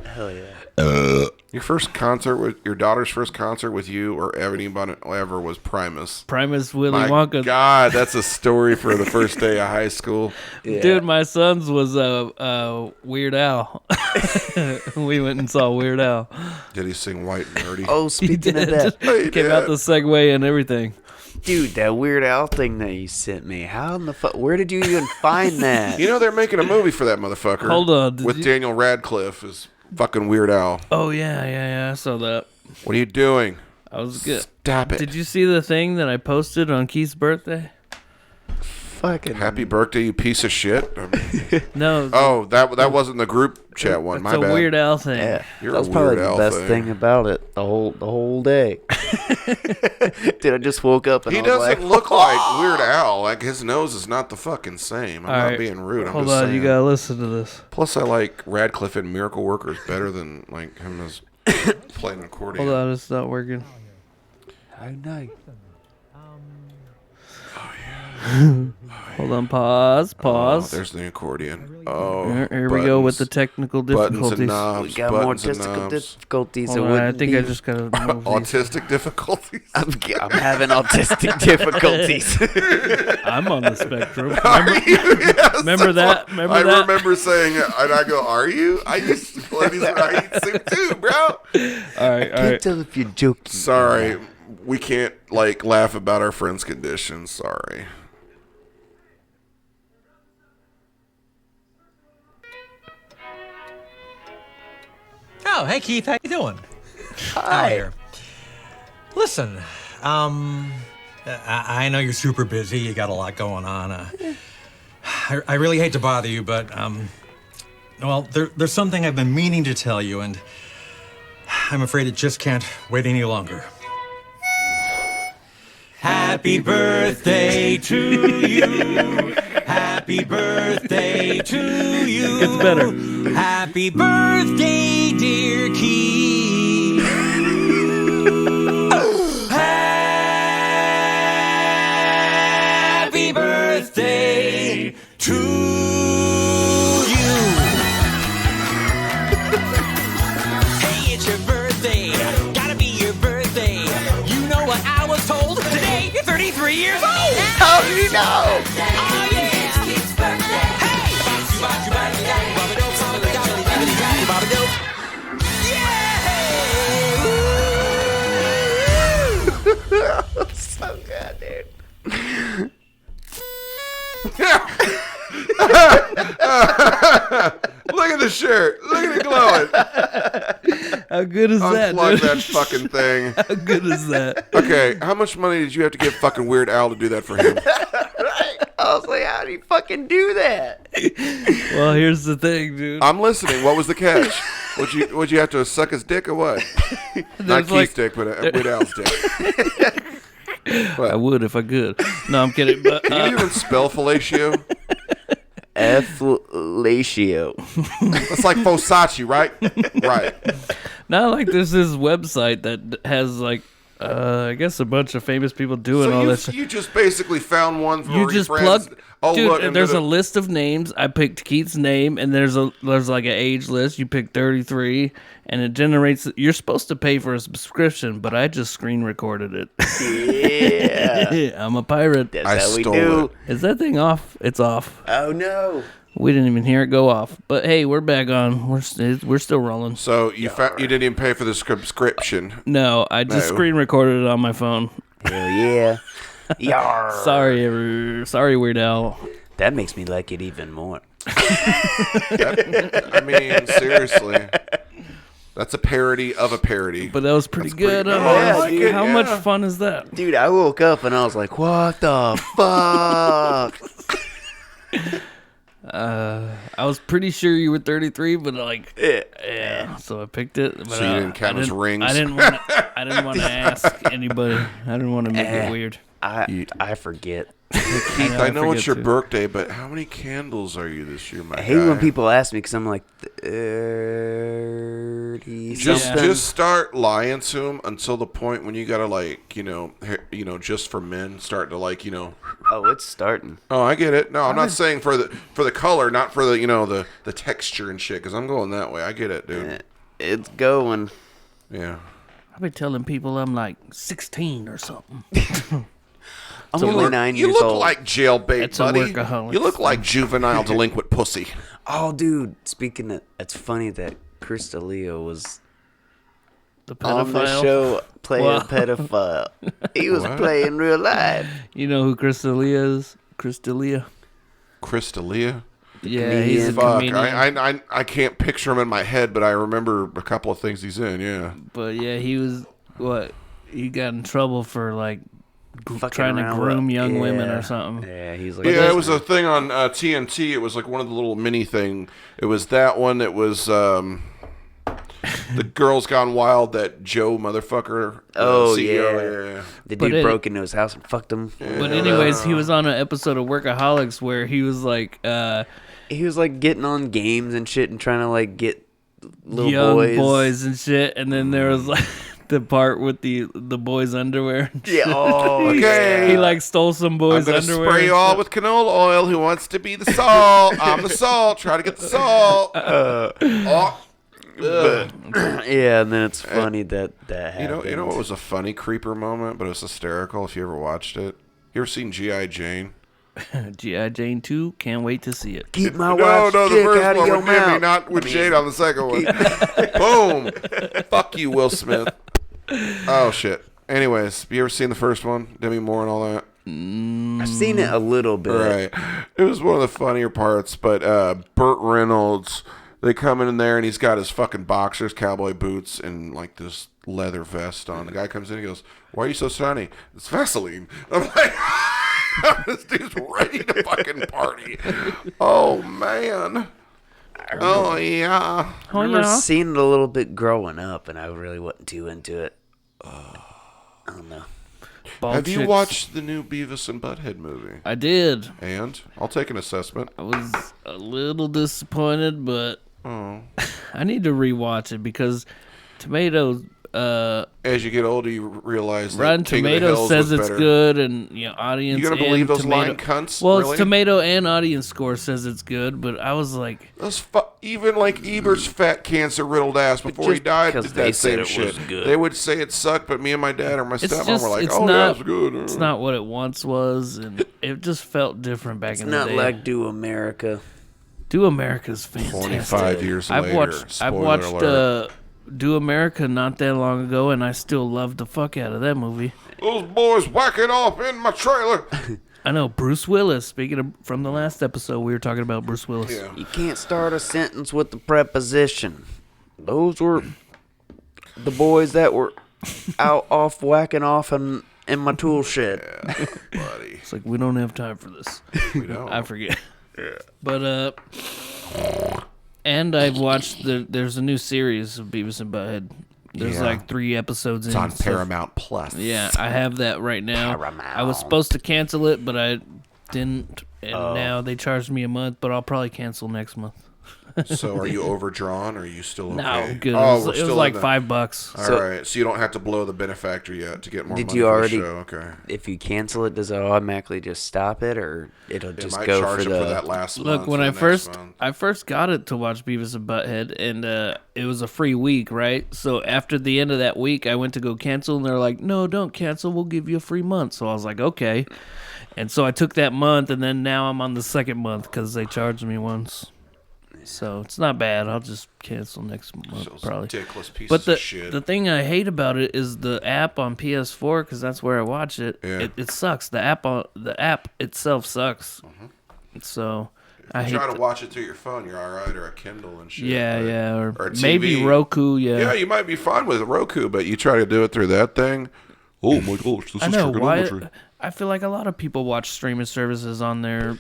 Hell yeah. Your first concert with your daughter's first concert with you or anybody ever was Primus. Primus Willy My Wonka. God, that's a story for the first day of high school. Yeah. Dude, my son's was Weird Al. We went and saw Weird Al. Did he sing White and Nerdy? Oh, He speaking of did. that, He Came did. out the Segway and everything. dude, that Weird Al thing that you sent me. How in the fuck? Where did you even find that? You know they're making a movie for that motherfucker. Hold on, did with you- Daniel Radcliffe as fucking Weird Al. Oh yeah, I saw that. What are you doing? I was good. Stop it. Did you see the thing that I posted on Keith's birthday? Fucking Happy birthday, you piece of shit. No. Oh, that wasn't the group chat one. it's My a bad. Weird Al thing. Yeah, You're that was a probably Weird the Al best thing. thing about it. The whole day. Dude, I just woke up and He I was doesn't like, look like Weird Al. Like his nose is not the fucking same. I'm All not right. being rude. I'm Hold just on, saying. you gotta listen to this. Plus, I like Radcliffe in Miracle Workers better than like him as playing an accordion. Hold on, it's not working. how nice. Hold on, pause. Oh, there's the accordion. Oh, Here we go with the technical buttons difficulties. and knobs. We got more buttons and testicle knobs. difficulties. Hold It on, I wouldn't think be- I just gotta move these. Autistic difficulties. I'm having autistic difficulties. I'm on the spectrum. Are you? Yes, Remember that's that? what- Remember I that? remember saying it, and I go, "Are you?" I used to play these when I eat soup too, bro. All right. Can't tell if you're joking. Sorry, we can't like laugh about our friends' conditions. Sorry. Oh, hey Keith, how you doing? Hi. Here. Listen, I know you're super busy. You got a lot going on. I really hate to bother you, but well, there's something I've been meaning to tell you, and I'm afraid it just can't wait any longer. Happy birthday to you. Happy birthday to you. Gets better. Happy birthday, dear Keith. Happy birthday to you. Hey, it's your birthday. Gotta be your birthday. You know what I was told? Today, you're 33 years old. How did he know? Oh, yeah. So good, dude. Look at the shirt. Look at it glowing. How good is that, Unplug dude? that fucking thing. How good is that? Okay, how much money did you have to give fucking Weird Al to do that for him? Right? I was like, how do you fucking do that? Well, here's the thing, dude. I'm listening. What was the catch? Would you have to suck his dick or what? Not Keith's dick, but Weird Al's dick. I would if I could. No, I'm kidding. But Can you even spell fellatio? Fellatio. That's like Fosachi, right? Right. now, like, there's this website that has like, I guess a bunch of famous people doing So all you, this. you just basically found one for You your just friends. plug. Oh, Dude, look, and there's the- a list of names. I picked Keith's name, and there's like an age list. You pick 33, and it generates. You're supposed to pay for a subscription, but I just screen recorded it. Yeah. I'm a pirate. That's I how we stole do. it. Is that thing off? It's off. Oh, no. We didn't even hear it go off. But hey, we're back on. We're still rolling. So you you didn't even pay for the subscription. No, I just No. screen recorded it on my phone. Hell yeah. Yarr. Sorry, Weird Al. That makes me like it even more. I mean, seriously. That's a parody of a parody. But that was pretty good. pretty- Yeah, dude, How yeah. much fun is that? Dude, I woke up and I was like, what the fuck? I was pretty sure you were 33, but like, Yeah. yeah. So I picked it. But, So you didn't count his rings? I didn't want to ask anybody. I didn't want to make it weird. I forget. Keith, I know it's forget your to. birthday, but how many candles are you this year, my I hate guy? when people ask me because I'm like 30 Just something. just start lying to them until the point when you gotta like just for men start to like Oh, it's starting. Oh, I get it. No, I'm not saying for the color, not for the the texture and shit. Because I'm going that way. I get it, dude. It's going. Yeah. I've been telling people I'm like 16 or something. I'm only 9 You years look old. like jailbait, It's a buddy. workaholic. You look like juvenile delinquent pussy. Oh, dude. Speaking of, it's funny that Chris D'Elia was The pedophile. on the show playing Wow. pedophile. He was What? playing real life. You know who Chris D'Elia is? Chris D'Elia. Chris D'Elia. Yeah, he's a Fuck. comedian. I can't picture him in my head, but I remember a couple of things he's in. Yeah. But yeah, he was he got in trouble for like Fucking trying to around groom with- young women yeah. or something. Yeah, he's like. Yeah, it was a thing on TNT. It was like one of the little mini thing. It was that one. It was the Girls Gone Wild. That Joe motherfucker. Oh, CEO. Yeah. The But dude broke into his house and fucked him. But anyways, he was on an episode of Workaholics where he was like He was like getting on games and shit and trying to like get little young boys and shit, and then there was like the part with the boys' underwear. and Yeah. shit. Oh, Okay. He like stole some I'm boys' gonna underwear. spray you and all stuff. with canola oil. Who wants to be the salt? I'm the salt. Try to get the salt. Ugh. yeah, and then it's funny that You know happened. what was a funny creeper moment, but it was hysterical. If you ever watched it, you ever seen G.I. Jane? G.I. Jane 2, can't wait to see it. Keep my No, wife's the dick first out of one your with Jimmy, mouth. not with Jade on the second one. Boom. Fuck you, Will Smith. Oh shit. Anyways, you ever seen the first one, Demi Moore and all that? I've seen it a little bit. Right. It was one of the funnier parts, but Burt Reynolds, they come in there and he's got his fucking boxers, cowboy boots, and like this leather vest on. The guy comes in and goes, "Why are you so shiny?" "It's Vaseline." I'm like, this dude's ready to fucking party. Oh man. Oh yeah. I remember seeing it a little bit growing up, and I really wasn't too into it. I don't know. bald Have you chicks. watched the new Beavis and Butthead movie? I did. And I'll take an assessment. I was a little disappointed, but Oh. I need to rewatch it because Tomatoes. As you get older, you realize that Rotten King of the Tomatoes Hills says was it's better. good, and audience. You gonna and believe those tomato, lying cunts? Well, really? it's tomato and audience score says it's good, but I was like, Even like Ebert's fat cancer riddled ass before he just died because did they that said same it shit. was good. They would say it sucked, but me and my dad or my it's stepmom just were like, it's "Oh, not yeah, it's good." it's not what it once was, and it just felt different back It's in the not day. like Do America. Do America's fantastic. 25 years I've later. watched Spoiler alert. Do America not that long ago, and I still loved the fuck out of that movie. Those boys whacking off in my trailer. I know Bruce Willis. Speaking of from the last episode, we were talking about Bruce Willis. Yeah. You can't start a sentence with the preposition. Those were the boys that were out off whacking off in my tool shed. Yeah, buddy. It's like we don't have time for this. We don't. I forget. Yeah. But and I've watched there's a new series of Beavis and Butthead. There's Yeah. like 3 episodes It's in. on so- Paramount Plus. Yeah, I have that right now. Paramount. I was supposed to cancel it, but I didn't, and now they charged me a month. But I'll probably cancel next month. So are you overdrawn or are you still okay? No, good. Oh, it we're was still like in the- $5. All So- right, so you don't have to blow the benefactor yet to get more Did money you for already- the show. Okay. If you cancel it, does it automatically just stop it, or it'll They just might go charge for it the? for that last Look, month when or I the next first month. got it to watch Beavis and Butthead, and it was a free week, right? So after the end of that week, I went to go cancel, and they're like, "No, don't cancel. We'll give you a free month." So I was like, "Okay," and so I took that month, and then now I'm on the second month because they charged me once. So it's not bad. I'll just cancel next month Those probably. ridiculous pieces But of shit. the thing I hate about it is the app on PS4 because that's where I watch it. Yeah. It sucks. The app itself sucks. So I hate. Try to watch it through your phone, you're all right, or a Kindle and shit. Yeah, or or a TV. maybe Roku. Yeah, you might be fine with Roku, but you try to do it through that thing. Oh my gosh, this I is know why. trigonometry. I feel like a lot of people watch streaming services on their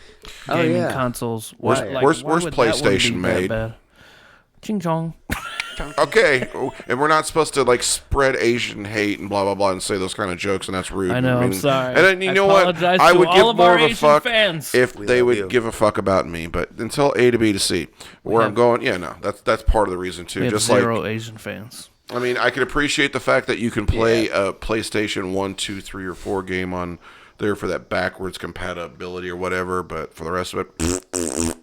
Oh, gaming yeah. consoles. Where's- where's why would that one PlayStation be that made? bad? Ching chong. Okay, and we're not supposed to like spread Asian hate and blah blah blah and say those kind of jokes, and that's rude. I know, I'm mean, sorry. And then you I know what? apologize I to would all give of more our of a Asian fuck fans. if We they love would you. give a fuck about me. But until A to B to C, where I'm have- going, yeah, no, that's part of the reason too. We have Just zero like Asian fans. I mean, I can appreciate the fact that you can play a PlayStation 1, 2, 3, or 4 game on there for that backwards compatibility or whatever, but for the rest of it,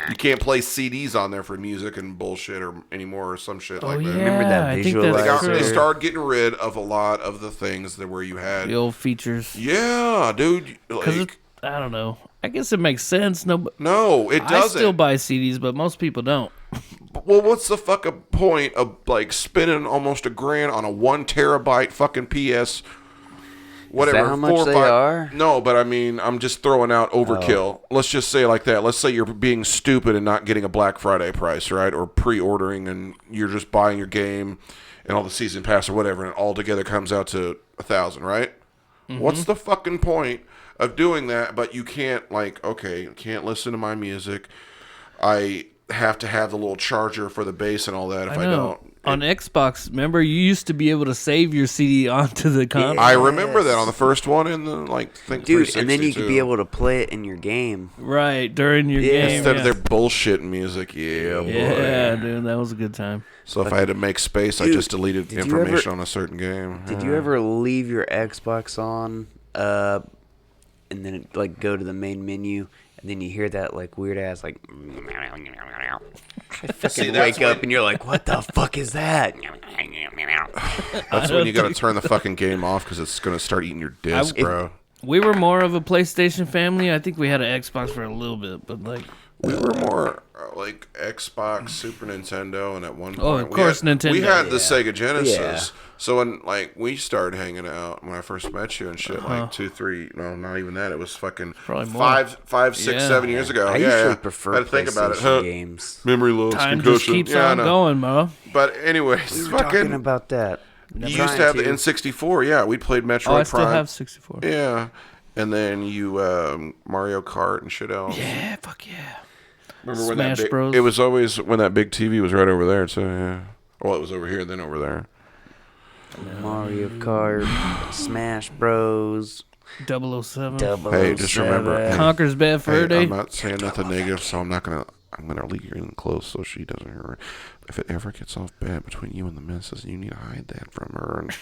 you can't play CDs on there for music and bullshit or anymore or some shit like that. Remember that I think that's visualizer? They true. started getting rid of a lot of the things that where you had. The old features. Yeah, dude. Because Like, I don't know. I guess it makes sense. No, no, it I doesn't. still buy CDs, but most people don't. Well, what's the fucking point of like spending almost $1,000 on a 1 terabyte fucking PS? Whatever. Is that how much 4 or they 5 are? No, but I mean, I'm just throwing out overkill. Let's just say it like that. Let's say you're being stupid and not getting a Black Friday price, right? Or pre-ordering, and you're just buying your game and all the season pass or whatever, and it all together comes out to $1,000, right? Mm-hmm. What's the fucking point of doing that? But you can't can't listen to my music. I have to have the little charger for the bass and all that. If I know. don't, On Xbox, remember you used to be able to save your CD onto the console. I remember that on the first one and the think Dude, and then you 360 could be too. able to play it in your game. Right during your game. Instead yeah. of their bullshit music, yeah, boy. Yeah, dude, that was a good time. So if I had to make space, I Dude, just deleted did you information ever- on a certain game. Did you ever leave your Xbox on, and then it, like go to the main menu, and then you hear that like weird ass like, fucking that's wake up when- and you're like, what the fuck is that? That's when you got to turn the fucking game off because it's gonna start eating your disc, bro. We were more of a PlayStation family. I think we had an Xbox for a little bit, but like, We were more like Xbox, Super Nintendo, and at one point, Oh, of course, Nintendo. We had the Yeah. Sega Genesis. Yeah. So when like we started hanging out when I first met you and shit, Uh-huh. like 2, 3, no, not even that. It was fucking Probably more. 5, 6, Yeah. 7 years ago. I yeah, usually yeah. prefer I had to think about it. PlayStation Huh? games. Memory loss, time concussion. just keeps yeah, I on know. going, bro. But anyways, We were talking fucking. about that. You used to have the N64. Yeah, we played Metroid Oh, I still Prime. have 64. Yeah, and then you Mario Kart and shit else. Yeah, fuck yeah. Remember when Smash that big, Bros. It was always when that big TV was right over there too. Yeah. Well, it was over here, then over there. Mario Kart, Smash Bros. 007. Hey, just remember, Conker's Bad Fur Day. I'm not saying nothing negative, so I'm gonna leave you in close so she doesn't hear it. If it ever gets off bad between you and the missus, you need to hide that from her, and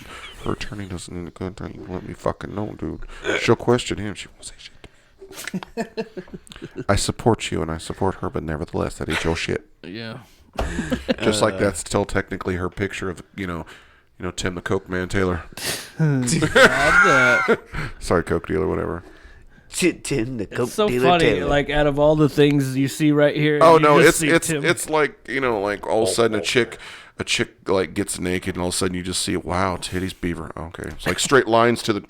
her attorney doesn't need to contact you. Let me fucking know, dude. She'll question him. She won't say shit to me. I support you and I support her, but nevertheless, that is your shit. Yeah. Just like that's still technically her picture of Tim the Coke Man Taylor. Sorry, Coke dealer, whatever. Tim the Coke It's so dealer funny. Taylor. Like out of all the things you see right here. Oh you no, just it's see Tim. like like all of a sudden a chick like gets naked and all of a sudden you just see wow, titties, beaver. Okay, it's like straight lines to the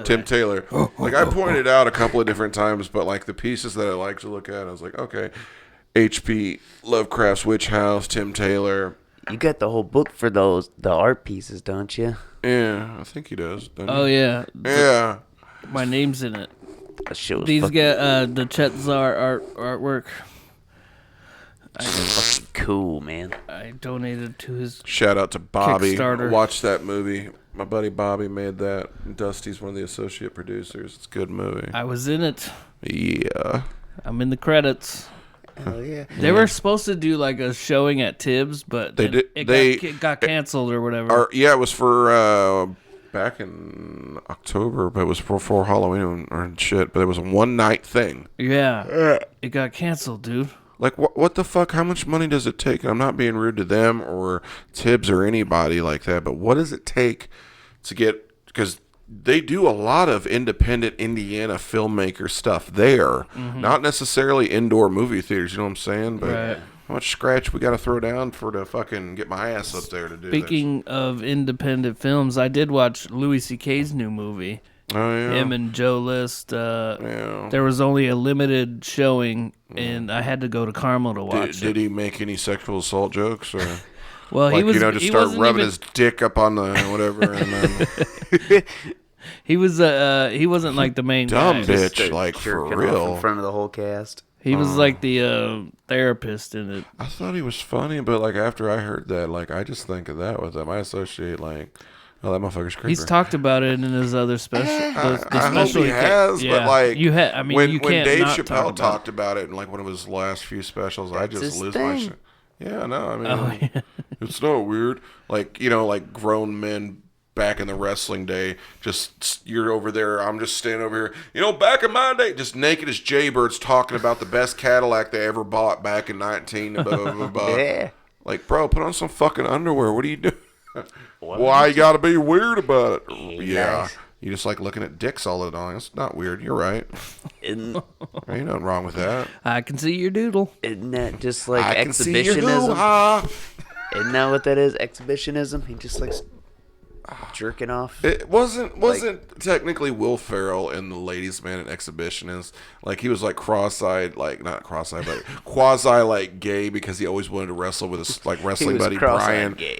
Tim Taylor. Like I pointed out a couple of different times, but like the pieces that I like to look at, I was like, okay, H.P. Lovecraft's Witch House, Tim Taylor. You got the whole book for the art pieces, don't you? Yeah, I think he does. Doesn't Oh he? yeah. Yeah. My name's in it. That shit was These fucking, get the Chet Zar artwork. fucking cool, man. I donated to his. Shout out to Bobby. Kickstarter. Watch that movie. My buddy Bobby made that. Dusty's one of the associate producers. It's a good movie. I was in it. Yeah. I'm in the credits. Hell yeah. They were supposed to do like a showing at Tibbs, but They then did- it got canceled or whatever. It was for back in October, but it was before Halloween or shit. But it was a one night thing. Yeah, it got canceled, dude. Like what the fuck? How much money does it take? And I'm not being rude to them or Tibbs or anybody like that, but what does it take to get? Because they do a lot of independent Indiana filmmaker stuff there, not necessarily indoor movie theaters. You know what I'm saying? But Right. how much scratch we got to throw down for to fucking get my ass up there to do this? Speaking of independent films, I did watch Louis C.K.'s new movie. Oh yeah. Him and Joe List. Yeah. There was only a limited showing, and I had to go to Carmel to watch Did it. he make any sexual assault jokes or Well, like he was. just he start wasn't rubbing even, his dick up on the whatever and then He was. He wasn't like the main dumb guy. bitch Started like for jerking off real. in front of the whole cast. He was like the therapist in it. I thought he was funny, but like after I heard that, like I just think of that with him. I associate like, oh, that motherfucker's creeper. He's talked about it in his other special. The I hope special he has, yeah. but like you I mean, when you can't Dave not Chappelle talk about talked about it in like one of his last few specials, I just his lose my thing. shit. Yeah, no, I mean, Oh, yeah. it's not weird. Like like grown men back in the wrestling day, just you're over there, I'm just standing over here. Back in my day, just naked as Jaybirds talking about the best Cadillac they ever bought back in 19. Blah, blah, blah, blah. Yeah. Like, bro, put on some fucking underwear. What are you doing? Why you gotta be weird about it? Yeah. Nice. You just like looking at dicks all the time. It's not weird. You're right. Isn't, Ain't nothing wrong with that. I can see your doodle. isn't that just like I can see your exhibitionism? hoo-ha. Isn't that what that is? Exhibitionism? He just likes jerking off. It wasn't technically Will Ferrell in The Ladies' Man and Exhibitionist. Like he was like cross-eyed, like not cross-eyed, but quasi like gay because he always wanted to wrestle with his like He wrestling was buddy cross-eyed Brian. gay.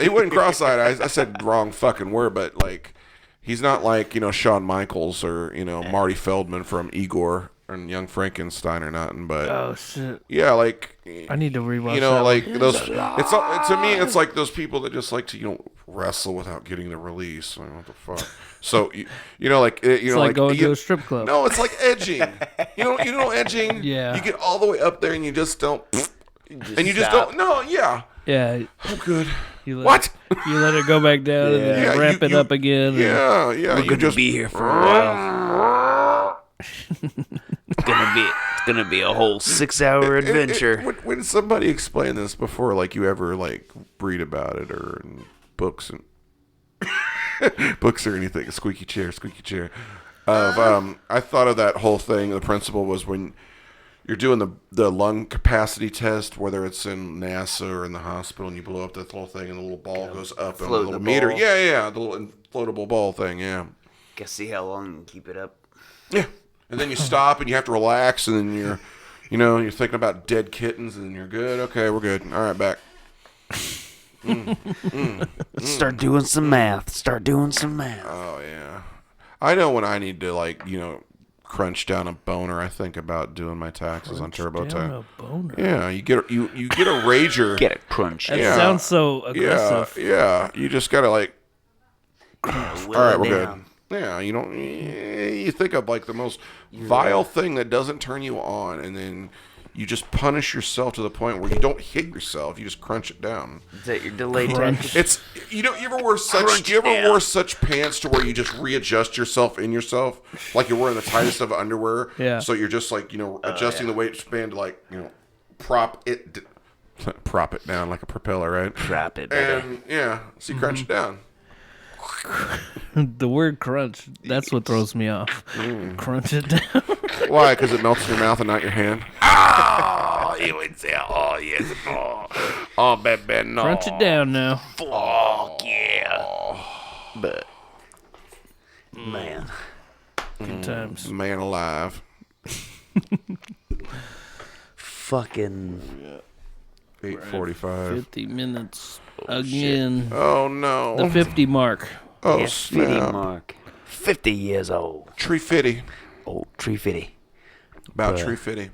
He wasn't cross-eyed. I said wrong fucking word, but like he's not like Shawn Michaels or Marty Feldman from Igor and Young Frankenstein or nothing. But Oh shit! yeah, like I need to rewatch that. like those. It's to me, it's like those people that just like to wrestle without getting the release. Like, what the fuck? So like It's like going to a strip club. No, it's like edging. You know edging. Yeah. You get all the way up there and you just don't. And you just stop. don't. No, yeah. Yeah. I'm good. You let, What? You let it go back down and then Yeah, ramp it you- up again. and- Yeah, yeah. We're You gonna just be here for a while. It's gonna be a whole 6-hour adventure. When somebody explained this before, like you ever like read about it or in books and books or anything, squeaky chair. I thought of that whole thing. The principle was when you're doing the lung capacity test, whether it's in NASA or in the hospital, and you blow up that little thing, and the little ball goes up, and a little the meter. ball. Yeah, the little inflatable ball thing. Yeah. Guess see how long you can keep it up. Yeah. And then you stop and you have to relax, and then you're thinking about dead kittens, and then you're good. Okay, we're good. All right, back. Start doing some math. Oh yeah, I know when I need to crunch down a boner. I think about doing my taxes on TurboTax. Down a boner. Yeah, you get a rager. Get a crunch. That Yeah. sounds so aggressive. Yeah. You just gotta like. All right, we're good. down. Yeah, you think of like the most vile thing that doesn't turn you on, and then you just punish yourself to the point where you don't hit yourself. You just crunch it down. Is that your delayed Crunch. taxes? It's you ever wore such pants to where you just readjust yourself in yourself, like you're wearing the tightest of underwear. Yeah. So you're just like adjusting the waistband to like prop it down like a propeller, right? Drop it, baby. And yeah, so you crunch it down. The word crunch, that's what throws me off. Crunch it down. Why? Because it melts in your mouth and not your hand. Oh, you would say, oh yes, oh, baby, no. Crunch it down now. Fuck yeah. But, man. Good times. Man alive. Fucking 8:45. 50 minutes again. Oh no. The 50 mark. Oh yeah, 50 snap. mark. 50 years old. Tree fitty. Old tree 50. About tree fitty.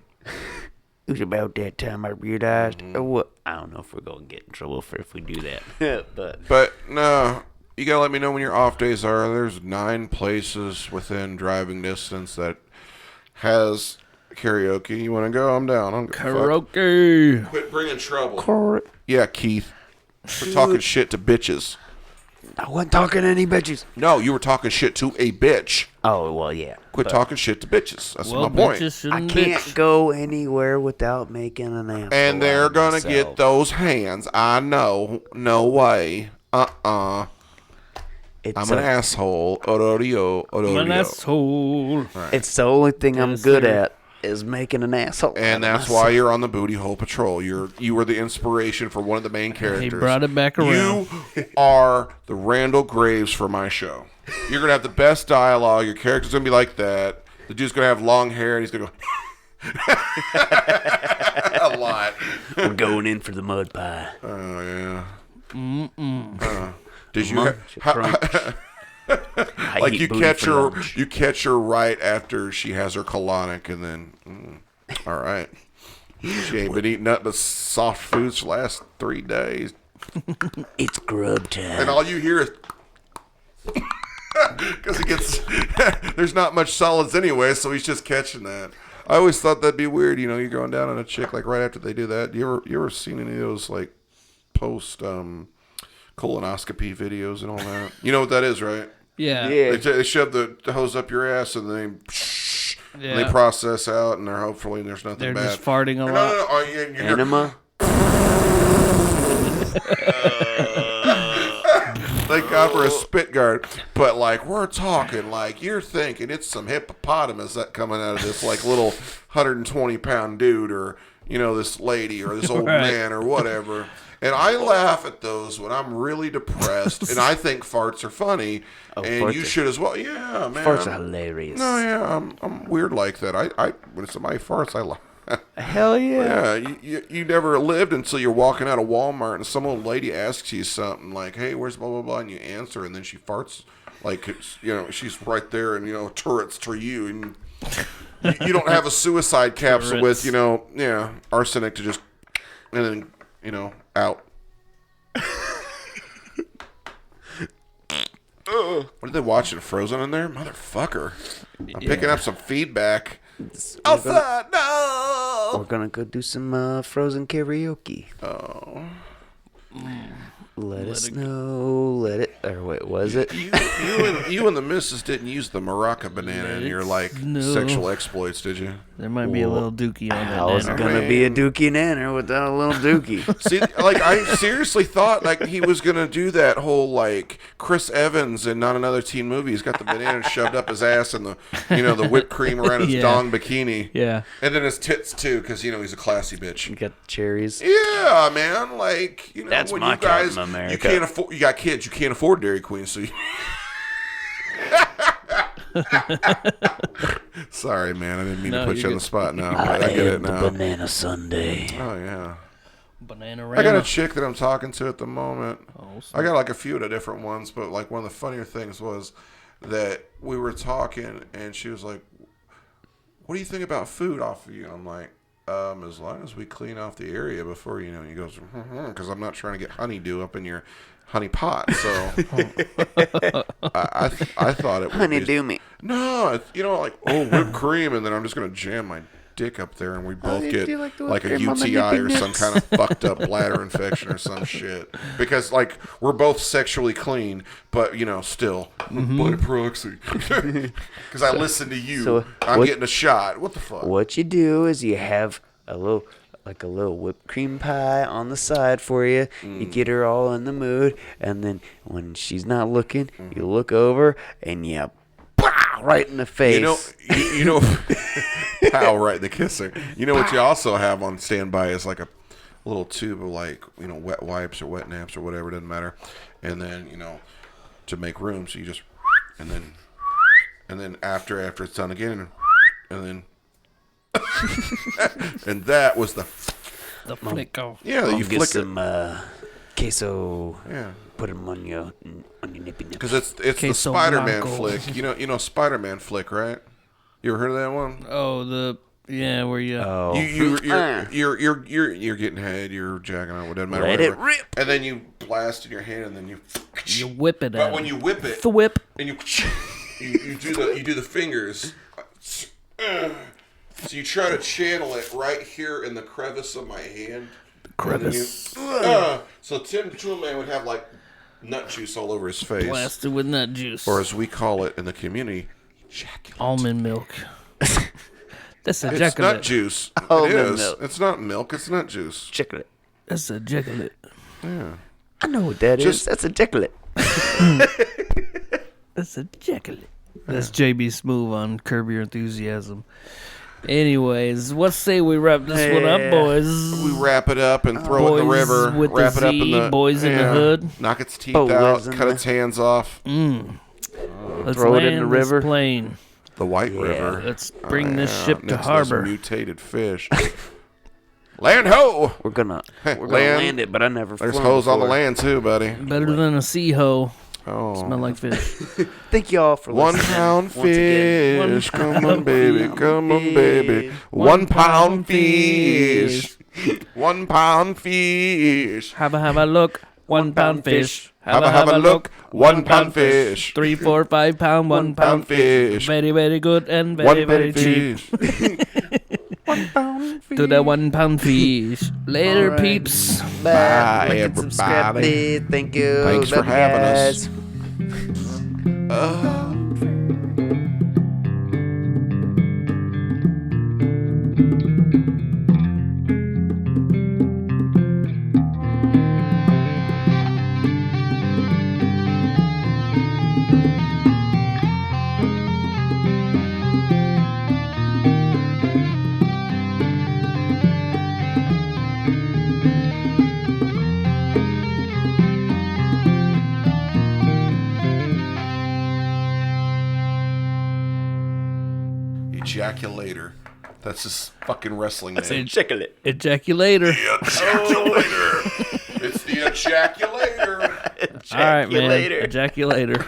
It was about that time I realized, or what? I don't know if we're going to get in trouble for if we do that. But no, you gotta let me know when your off days are. There's 9 places within driving distance that has karaoke. You want to go? I'm down. I'm Karaoke. Quit bringing trouble. Yeah, Keith. We're talking shit to bitches. I wasn't talking to any bitches. No, you were talking shit to a bitch. Oh, well, yeah. Quit talking shit to bitches. That's Well, my point. bitches I shouldn't can't bitch. go anywhere without making an asshole. And they're out of gonna myself. get those hands. I know. No way. I'm It's an a- asshole. Ororio. I'm an asshole. It's the only thing I'm Yes, good sir. at is making an asshole. And out of that's why you're on the Bootyhole Patrol. You were the inspiration for one of the main characters. He brought it back around. You are the Randall Graves for my show. You're gonna have the best dialogue. Your character's gonna be like that. The dude's gonna have long hair and he's gonna go a lot. We're going in for the mud pie. Oh yeah. Did you I like eat you booty catch for her? lunch. You catch her right after she has her colonic, and then all right. She ain't been eating nothing but soft foods for the last 3 days, It's grub time. and all you hear is because he gets there's not much solids anyway, so he's just catching that. I always thought that'd be weird. You're going down on a chick like right after they do that. You ever seen any of those like post colonoscopy videos and all that? You know what that is, right? Yeah. Yeah. They shove the hose up your ass and then and they process out, and hopefully there's nothing They're bad. just farting a lot. No. Oh, you're, Enema. Thank God for a spit guard. But like we're talking, like you're thinking it's some hippopotamus that coming out of this like little 120-pound dude, or this lady or this old Right. man or whatever. And I laugh at those when I'm really depressed, and I think farts are funny, and farts you are- should as well. Yeah, man. Farts are hilarious. No, yeah, I'm weird like that. I when somebody farts, I laugh. Hell yeah. Yeah, you never lived until you're walking out of Walmart and some old lady asks you something like, "Hey, where's blah blah blah?" and you answer, and then she farts like she's right there, and turrets to you, and you don't have a suicide capsule with arsenic to just and then out. What are they watching? Frozen in there, motherfucker! I'm picking up some feedback. Outside, no. We're gonna go do some Frozen karaoke. Oh. Let us know. Let it. Or wait, was it? You and the missus didn't use the maraca banana in your No. sexual exploits, did you? There might be a little dookie on that. How's it nanner. gonna be a dookie nanner without a little dookie? See, like I seriously thought like he was gonna do that whole like Chris Evans in Not Another Teen Movie. He's got the banana shoved up his ass and the whipped cream around his Yeah. dong bikini. Yeah. And then his tits too, because he's a classy bitch. You got the cherries. Yeah, man. Like That's when my you guys, kind of America. you can't afford. You got kids. You can't afford Dairy Queen, so. Sorry, man. I didn't mean No, to put you you're on the good. spot now. But I get it am the now. banana sundae. Oh yeah. Banana I got a Rama. chick that I'm talking to at the moment. I got like a few of the different ones, but like one of the funnier things was that we were talking and she was like, what do you think about food off of you? I'm like, as long as we clean off the area before, and he goes, because I'm not trying to get honeydew up in your honey pot. So I thought it would Honeydew me. No, like, whipped cream, and then I'm just going to jam my dick up there, and we both get like a UTI or some kind of fucked up bladder infection or some shit. Because, like, we're both sexually clean, but, still, by proxy. Because I listen to you. So I'm getting a shot. What the fuck? What you do is you have a little whipped cream pie on the side for you. You get her all in the mood, and then when she's not looking, you look over and you right in the face. You know, pow, right in the kisser. You know what you also have on standby is like a little tube of like, wet wipes or wet naps or whatever, doesn't matter. And then, to make room, so you just, and then after it's done again, and then, and that was the flick off. Yeah, you get flick some queso. Yeah. Put them on your nippy nips. Because it's the Queso Spider-Man Blanco. flick. You know Spider-Man flick, right? You ever heard of that one? Oh, where you? Oh. You're getting head. You're jacking on. It doesn't matter. Let whatever. it rip. And then you blast in your hand, and then you whip it. But when you whip it, the whip, and you do the fingers. So you try to channel it right here in the crevice of my hand. Crevice. So Tim Toolman would have like nut juice all over his face. Blasted with nut juice. Or as we call it in the community, ejaculate. Almond milk. That's It's ejaculate. nut juice. Almond it is. milk. It's not milk. It's nut juice. Chocolate. That's ejaculate. Yeah. I know what that is. That's a chocolate. That's ejaculate. That's JB Smooth on Curb Your Enthusiasm. Anyways, let's say we wrap this one up, boys. We wrap it up and throw it in the Boys river. with Wrap the it up in Z, the boys in the hood. Knock its teeth Boys out. in Cut the- its hands off. Let's Throw it land in the river. this plane. The White River. Let's bring this ship to next harbor. those mutated fish. Land ho! We're gonna Land. land it, but I never. There's flown hoes on the before. land too, buddy. Better than a sea hoe. Oh. Smell like fish. Thank y'all for 1 listening. pound once again. fish, come on baby, come on baby. 1 pound fish, 1 pound fish. Have a look. 1 pound fish. Have a look. 1 pound fish. 3, 4, 5 pound. 1 pound fish. Very, very good and One very, very cheap. fish. To the 1 pound fish. Later, All right. peeps. Bye, Like and subscribe. everybody. Thank you. Thanks for Love you having us. guys. Ejaculator. That's his fucking wrestling name. Chocolate. Ejaculator. Ejaculator. It's the ejaculator. All right, man. Ejaculator.